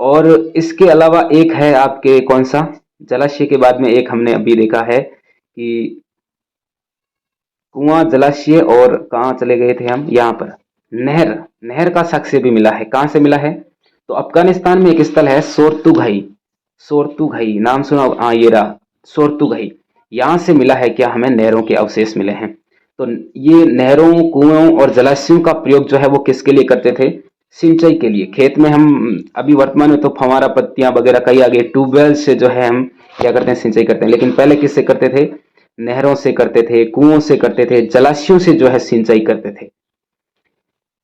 और इसके अलावा एक है आपके, कौन सा? जलाशय के बाद में एक हमने अभी देखा है कि कुआं, जलाशय, और कहाँ चले गए थे हम, यहाँ पर नहर, नहर का साक्ष्य भी मिला है। कहाँ से मिला है? तो अफगानिस्तान में एक स्थल है सोर्तुगाई, सोर्तुगाई नाम सुना? हाँ ये रहा सोर्तुगाई, यहाँ से मिला है क्या? हमें नहरों के अवशेष मिले हैं। तो ये नहरों, कुओं और जलाशयों का प्रयोग जो है वो किसके लिए करते थे? सिंचाई के लिए। खेत में हम अभी वर्तमान में तो फव्वारा पत्तियां वगैरह कई आ गई, ट्यूबवेल से जो है हम क्या करते हैं, सिंचाई करते हैं, लेकिन पहले किससे करते थे? नहरों से करते थे, कुओं से करते थे, जलाशयों से जो है सिंचाई करते थे।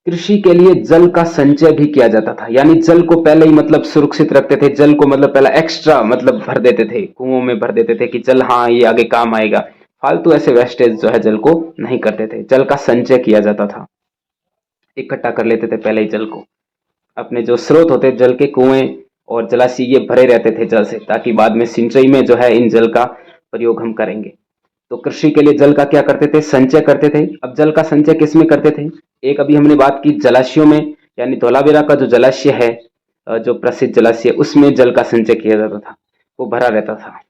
कृषि के लिए जल का संचय भी किया जाता था, यानी जल को पहले ही मतलब सुरक्षित रखते थे, जल को मतलब पहले एक्स्ट्रा मतलब भर देते थे, कुओं में भर देते थे कि जल हाँ ये आगे काम आएगा। फालतू ऐसे वेस्टेज जो है जल को नहीं करते थे, जल का संचय किया जाता था, इकट्ठा कर लेते थे पहले ही जल को। अपने जो स्रोत होते जल के, कुएं और जलाशय ये भरे रहते थे जल से, ताकि बाद में सिंचाई में जो है इन जल का प्रयोग हम करेंगे। तो कृषि के लिए जल का क्या करते थे, संचय करते थे। अब जल का संचय किस में करते थे, एक अभी हमने बात की जलाशयों में, यानी धौलावीरा का जो जलाशय है, जो प्रसिद्ध जलाशय, उसमें जल का संचय किया जाता था, वो भरा रहता था।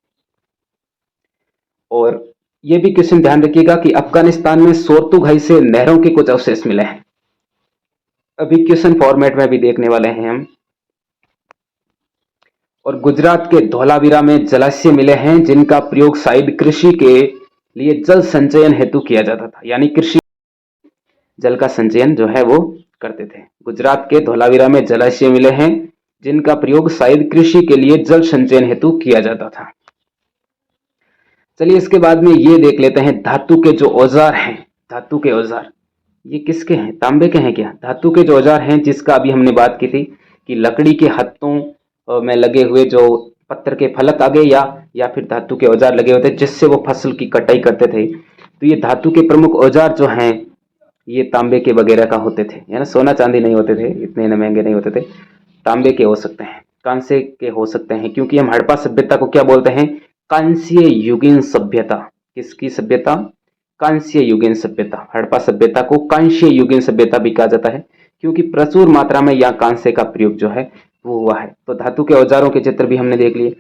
और ये भी क्वेश्चन ध्यान रखिएगा कि अफगानिस्तान में सोर्तुगाई से नहरों के कुछ अवशेष मिले हैं, अभी क्वेश्चन फॉर्मेट में भी देखने वाले हैं हम। और गुजरात के धौलावीरा में जलाशय मिले हैं जिनका प्रयोग शायद कृषि के लिए जल संचयन हेतु किया जाता था, यानी कृषि जल का संचयन जो है वो करते थे। गुजरात के धौलावीरा में जलाशय मिले हैं जिनका प्रयोग शायद कृषि के लिए जल संचयन हेतु किया जाता था। चलिए इसके बाद में ये देख लेते हैं धातु के जो औजार हैं, धातु के औजार ये किसके हैं, तांबे के हैं क्या? धातु के जो औजार हैं जिसका अभी हमने बात की थी कि लकड़ी के हत्थों में लगे हुए जो पत्थर के फलक आगे या फिर धातु के औजार लगे होते जिससे वो फसल की कटाई करते थे, तो ये धातु के प्रमुख औजार जो हैं ये तांबे के वगैरह का होते थे, है ना, सोना चांदी नहीं होते थे, इतने महंगे नहीं होते थे, तांबे के हो सकते हैं, कांसे के हो सकते हैं, क्योंकि हम हड़प्पा सभ्यता को क्या बोलते हैं, कांस्य युगीन सभ्यता। किसकी सभ्यता? कांस्य युगीन सभ्यता। हड़प्पा सभ्यता को कांस्य युगीन सभ्यता भी कहा जाता है क्योंकि प्रचुर मात्रा में यहाँ कांसे का प्रयोग जो है वो हुआ है। तो धातु के औजारों के चित्र भी हमने देख लिए।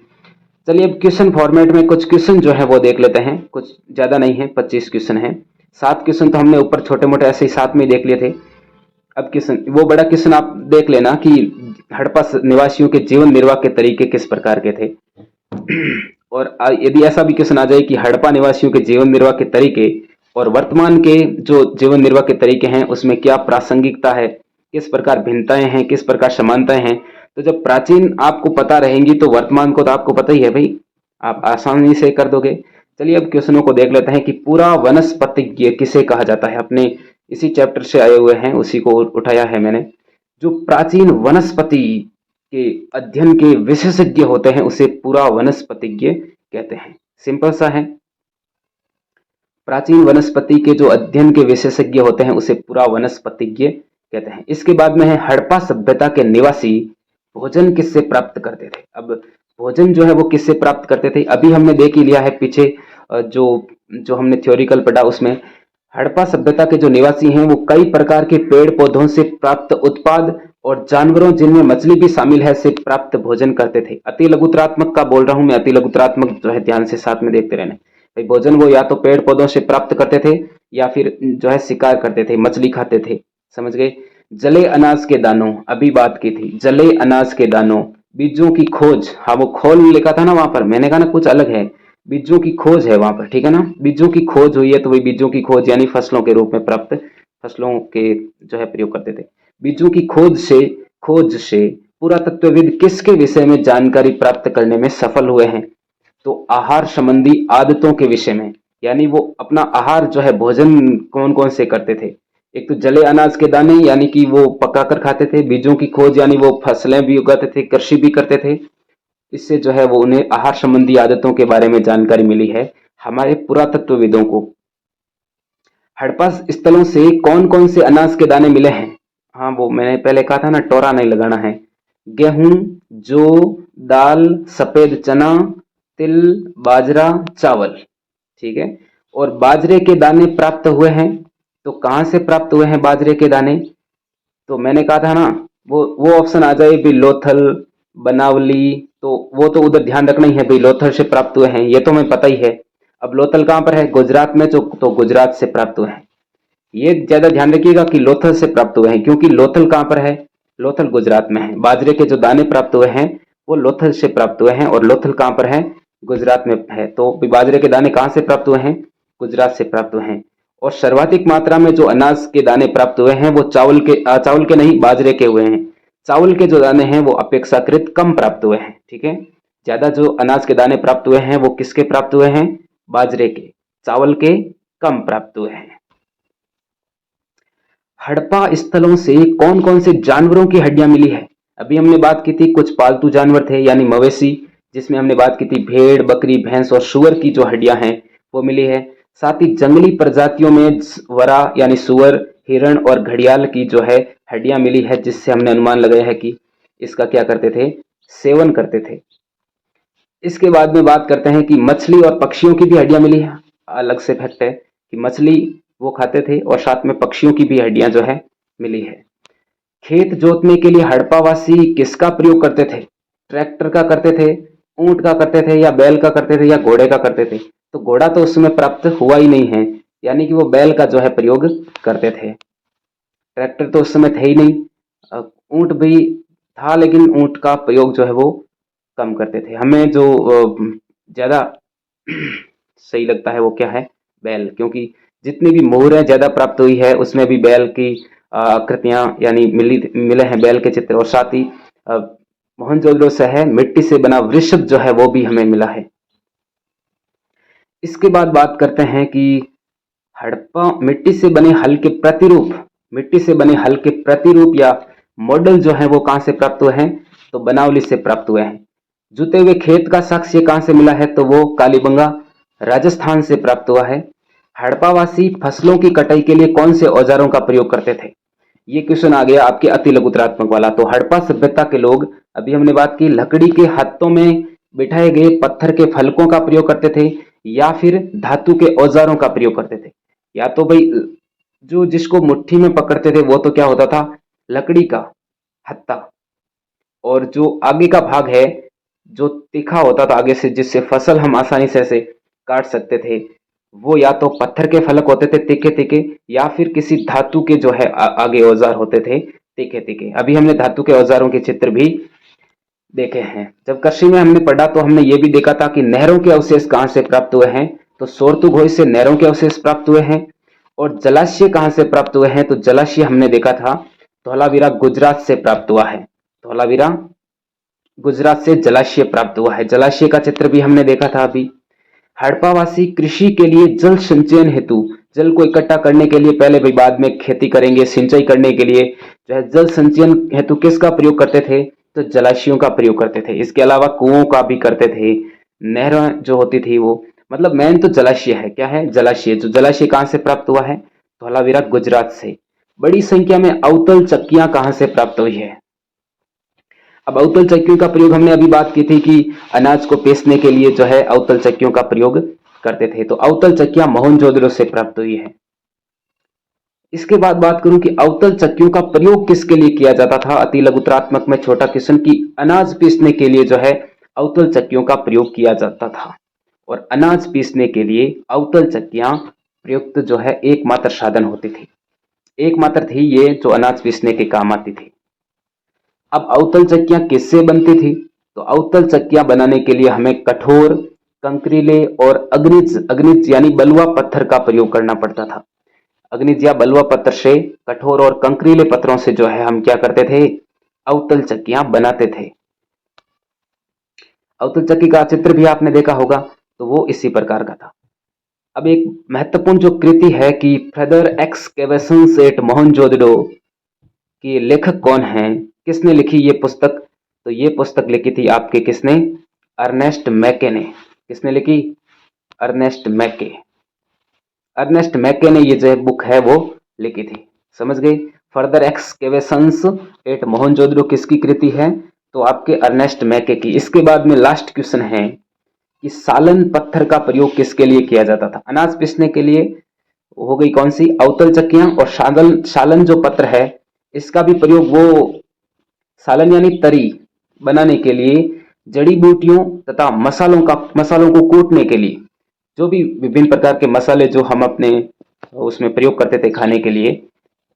चलिए अब क्वेश्चन फॉर्मेट में कुछ क्वेश्चन जो है वो देख लेते हैं, कुछ ज्यादा नहीं है, 25 क्वेश्चन है। 7 क्वेश्चन तो हमने ऊपर छोटे मोटे ऐसे ही साथ में देख लिए थे। अब क्वेश्चन, वो बड़ा क्वेश्चन आप देख लेना कि हड़प्पा निवासियों के जीवन निर्वाह के तरीके किस प्रकार के थे। और यदि ऐसा भी क्वेश्चन आ जाए कि हड़प्पा निवासियों के जीवन निर्वाह के तरीके और वर्तमान के जो जीवन निर्वाह के तरीके हैं उसमें क्या प्रासंगिकता है, किस प्रकार भिन्नताएं हैं, किस प्रकार समानताएं हैं, तो जब प्राचीन आपको पता रहेंगी तो वर्तमान को तो आपको पता ही है भाई, आप आसानी से कर दोगे। चलिए अब क्वेश्चनों को देख लेते हैं कि पूरा वनस्पतिज्ञ किसे कहा जाता है। अपने इसी चैप्टर से आए हुए हैं, उसी को उठाया है मैंने। जो प्राचीन वनस्पति के अध्ययन के विशेषज्ञ होते हैं उसे पूरा वनस्पतिज्ञ कहते हैं। सिंपल सा है, प्राचीन वनस्पति के जो अध्ययन के विशेषज्ञ होते हैं उसे पूरा वनस्पतिज्ञ कहते हैं। इसके बाद में है हड़प्पा सभ्यता के निवासी भोजन किससे प्राप्त करते थे। अब भोजन जो है वो किससे प्राप्त करते थे, अभी हमने देख ही लिया है पीछे जो जो हमने थ्योरिकल पढ़ा उसमें। हड़प्पा सभ्यता के जो निवासी हैं वो कई प्रकार के पेड़ पौधों से प्राप्त उत्पाद और जानवरों जिनमें मछली भी शामिल है से प्राप्त भोजन करते थे। अति लघुतरात्मक का बोल रहा हूं मैं, अति लघुतरात्मक जो है ध्यान से साथ में देखते रहना भाई। भोजन वो या तो पेड़ पौधों से प्राप्त करते थे या फिर जो है शिकार करते थे, मछली खाते थे, समझ गए। जले अनाज के दानों, अभी बात की थी, जले अनाज के दानों, बीजों की खोज, हाँ वो खोल लिखा था ना वहां पर, मैंने कहा ना कुछ अलग है, बीजों की खोज है वहां पर, ठीक है ना, बीजों की खोज हुई है तो वही बीजों की खोज यानी फसलों के रूप में प्राप्त, फसलों के जो है प्रयोग करते थे। बीजों की खोज से पुरातत्वविद किसके विषय में जानकारी प्राप्त करने में सफल हुए हैं, तो आहार संबंधी आदतों के विषय में, यानी वो अपना आहार जो है भोजन कौन कौन से करते थे। एक तो जले अनाज के दाने यानी कि वो पकाकर खाते थे, बीजों की खोज यानी वो फसलें भी उगाते थे, कृषि भी करते थे, इससे जो है वो उन्हें आहार संबंधी आदतों के बारे में जानकारी मिली है हमारे पुरातत्वविदों को। हड़प्पा स्थलों से कौन कौन से अनाज के दाने मिले हैं, हाँ वो मैंने पहले कहा था ना, टोरा नहीं लगाना है। गेहूं, जौ, दाल, सफेद चना, तिल, बाजरा, चावल, ठीक है। और बाजरे के दाने प्राप्त हुए हैं, तो कहां से प्राप्त हुए हैं बाजरे के दाने, तो मैंने कहा था ना वो ऑप्शन आ जाए भी लोथल, बनावली, तो वो तो उधर ध्यान रखना ही है भाई, लोथल से प्राप्त हुए हैं ये तो हमें पता ही है। अब लोथल कहां पर है, गुजरात में, तो गुजरात से प्राप्त हुए हैं, ये ज्यादा ध्यान रखिएगा कि लोथल से प्राप्त हुए हैं, क्योंकि लोथल कहां पर है, लोथल गुजरात में है। बाजरे के जो दाने प्राप्त हुए हैं वो लोथल से प्राप्त हुए हैं और लोथल कहां पर है, गुजरात में है। तो बाजरे के दाने कहां से प्राप्त हुए हैं, गुजरात से प्राप्त हुए हैं। और सर्वाधिक मात्रा में जो अनाज के दाने प्राप्त हुए हैं वो चावल के नहीं, बाजरे के हुए हैं। चावल के जो दाने हैं वो अपेक्षाकृत कम प्राप्त हुए हैं, ठीक है। ज्यादा जो अनाज के दाने प्राप्त हुए हैं वो किसके प्राप्त हुए हैं, बाजरे के, चावल के कम प्राप्त हुए हैं। हड़प्पा स्थलों से कौन कौन से जानवरों की हड्डियां मिली है? अभी हमने बात की थी कुछ पालतू जानवर थे यानी मवेशी, जिसमें हमने बात की थी भेड़, बकरी, भैंस और सूअर की जो हड्डियां हैं वो मिली है। साथ ही जंगली प्रजातियों में वरा यानी सूअर, हिरण और घड़ियाल की जो है हड्डियां मिली है, जिससे हमने अनुमान लगाया है कि इसका क्या करते थे, सेवन करते थे। इसके बाद में बात करते हैं कि मछली और पक्षियों की भी हड्डियां मिली है। अलग से फैक्ट है कि मछली वो खाते थे और साथ में पक्षियों की भी हड्डियां जो है मिली है। खेत जोतने के लिए हड़प्पावासी किसका प्रयोग करते थे? ट्रैक्टर का करते थे, ऊंट का करते थे या बैल का करते थे या घोड़े का करते थे? तो घोड़ा तो उस समय प्राप्त हुआ ही नहीं है, यानी कि वो बैल का जो है प्रयोग करते थे। ट्रैक्टर तो उस समय थे ही नहीं। ऊंट भी था लेकिन ऊंट का प्रयोग जो है वो कम करते थे। हमें जो ज्यादा सही लगता है वो क्या है, बैल, क्योंकि जितनी भी मोहरें ज्यादा प्राप्त हुई है उसमें भी बैल की आकृतियां यानी मिले हैं बैल के चित्र, और साथ ही मोहनजोदड़ो से है मिट्टी से बना वृषभ जो है वो भी हमें मिला है। इसके बाद बात करते हैं कि हड़प्पा मिट्टी से बने हल के प्रतिरूप या मॉडल जो है वो कहां से प्राप्त हुए हैं? तो बनावली से प्राप्त हुए हैं। जुते हुए खेत का साक्ष्य कहां से मिला है? तो वो कालीबंगा राजस्थान से प्राप्त हुआ है। हड़प्पावासी फसलों की कटाई के लिए कौन से औजारों का प्रयोग करते थे? ये क्वेश्चन आ गया आपके अति लघुतरात्मक वाला। तो हड़प्पा सभ्यता के लोग, अभी हमने बात की, लकड़ी के हाथों में बिठाए गए पत्थर के फलकों का प्रयोग करते थे या फिर धातु के औजारों का प्रयोग करते थे। या तो भाई जो जिसको मुट्ठी में पकड़ते थे वो तो क्या होता था, लकड़ी का हत्ता, और जो आगे का भाग है जो तीखा होता था आगे से, जिससे फसल हम आसानी से ऐसे काट सकते थे, वो या तो पत्थर के फलक होते थे तीखे तीखे, या फिर किसी धातु के जो है आगे औजार होते थे तीखे तीखे। अभी हमने धातु के औजारों के चित्र भी देखे हैं। जब कृषि में हमने पढ़ा तो हमने ये भी देखा था कि नहरों के अवशेष कहां से प्राप्त हुए हैं? तो सोरतुघोई से नहरों के अवशेष प्राप्त हुए हैं। और जलाशय कहां से प्राप्त हुए हैं? तो जलाशय हमने देखा था धौलावीरा गुजरात से प्राप्त हुआ है। धौलावीरा गुजरात से जलाशय प्राप्त हुआ है। जलाशय का चित्र भी हमने देखा था अभी। हड़प्पावासी कृषि के लिए जल संचयन हेतु, जल को इकट्ठा करने के लिए, पहले भाई बाद में खेती करेंगे, सिंचाई करने के लिए जो है जल संचयन हेतु किसका प्रयोग करते थे? तो जलाशयों का प्रयोग करते थे। इसके अलावा कुओं का भी करते थे, नहरें जो होती थी वो, मतलब मेन तो जलाशय है। क्या है? जलाशय। जो जलाशय कहां से प्राप्त हुआ है? धौलावीरा गुजरात से। बड़ी संख्या में अवतल चक्कियां कहां से प्राप्त हुई है? अब अवतल चक्कियों का प्रयोग हमने अभी बात की थी कि अनाज को पीसने के लिए जो है अवतल चक्कियों का प्रयोग करते थे। तो अवतल चक्कियां मोहनजोदड़ो से प्राप्त हुई है। इसके बाद बात करूं कि अवतल चक्कियों का प्रयोग किसके लिए किया जाता था? अति लघुतरात्मक में छोटा क्वेश्चन की अनाज पीसने के लिए जो है अवतल चक्कियों का प्रयोग किया जाता था। और अनाज पीसने के लिए अवतल चक्कियां प्रयुक्त जो है एकमात्र साधन होती थी, एकमात्र थी ये जो अनाज पीसने के काम आती थी। अब अवतल चक्कियां किससे बनती थी? तो अवतल चक्कियां बनाने के लिए हमें कठोर, कंकरीले और अग्निज अग्निज यानी बलुआ पत्थर का प्रयोग करना पड़ता था। अग्निज या बलुआ पत्थर से, कठोर और कंकरीले पत्थरों से जो है हम क्या करते थे? अवतल चक्कियां बनाते थे। अवतल चक्की का चित्र भी आपने देखा होगा, तो वो इसी प्रकार का था। अब एक महत्वपूर्ण जो कृति है कि फर्दर एक्सकेवेशंस एट मोहनजोदड़ो कि लेखक कौन है, किसने लिखी ये पुस्तक? तो ये पुस्तक लिखी थी आपके किसने? अर्नेस्ट मैके ने। किसने लिखी? अर्नेस्ट मैके। अर्नेस्ट मैके ने ये जो बुक है वो लिखी थी। समझ गए? फर्दर एक्सकेवेशंस एट मोहनजोदड़ो किसकी कृति है? तो आपके अर्नेस्ट मैके की। इसके बाद में लास्ट क्वेश्चन है कि सालन पत्थर का प्रयोग किसके लिए किया जाता था? अनाज पीसने के लिए हो गई कौन सी? अवतल चक्कियां। और सालन सालन जो पत्र है इसका भी प्रयोग वो सालन यानी तरी बनाने के लिए, जड़ी बूटियों तथा मसालों को कूटने के लिए, जो भी विभिन्न प्रकार के मसाले जो हम अपने उसमें प्रयोग करते थे खाने के लिए,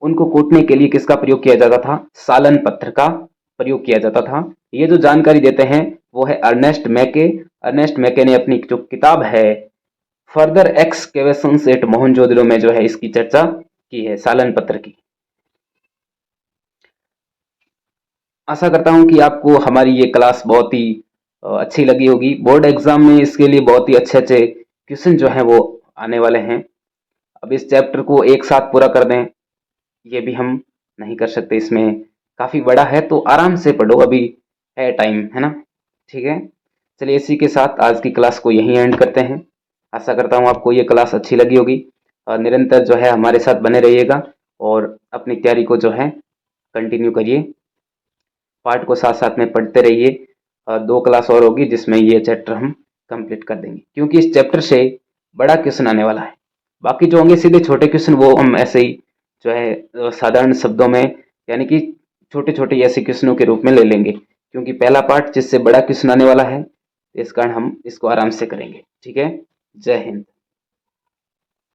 उनको कूटने के लिए किसका प्रयोग किया जाता था? सालन पत्थर का प्रयोग किया जाता था। ये जो जानकारी देते हैं वो है अर्नेस्ट मैके। अर्नेस्ट मैके ने अपनी जो किताब है फर्दर एक्सकेवेशंस एट मोहनजोदड़ो में जो है इसकी चर्चा की है, सालन पत्र की। आशा करता हूं कि आपको हमारी ये क्लास बहुत ही अच्छी लगी होगी। बोर्ड एग्जाम में इसके लिए बहुत ही अच्छे अच्छे क्वेश्चन जो हैं वो आने वाले हैं। अब इस चैप्टर को एक साथ पूरा कर दें ये भी हम नहीं कर सकते, इसमें काफ़ी बड़ा है, तो आराम से पढ़ो, अभी है टाइम, है ना? ठीक है, चलिए इसी के साथ आज की क्लास को यहीं एंड करते हैं। आशा करता हूँ आपको ये क्लास अच्छी लगी होगी, और निरंतर जो है हमारे साथ बने रहिएगा और अपनी तैयारी को जो है कंटिन्यू करिए, पार्ट को साथ साथ में पढ़ते रहिए। 2 क्लास और होगी जिसमें ये चैप्टर हम कंप्लीट कर देंगे, क्योंकि इस चैप्टर से बड़ा क्वेश्चन आने वाला है। बाकी जो होंगे सीधे छोटे क्वेश्चन, वो हम ऐसे ही जो है साधारण शब्दों में, यानी कि छोटे छोटे ऐसे क्वेश्चनों के रूप में ले लेंगे, क्योंकि पहला पार्ट जिससे बड़ा क्वेश्चन आने वाला है, इस कारण हम इसको आराम से करेंगे। ठीक है, जय हिंद।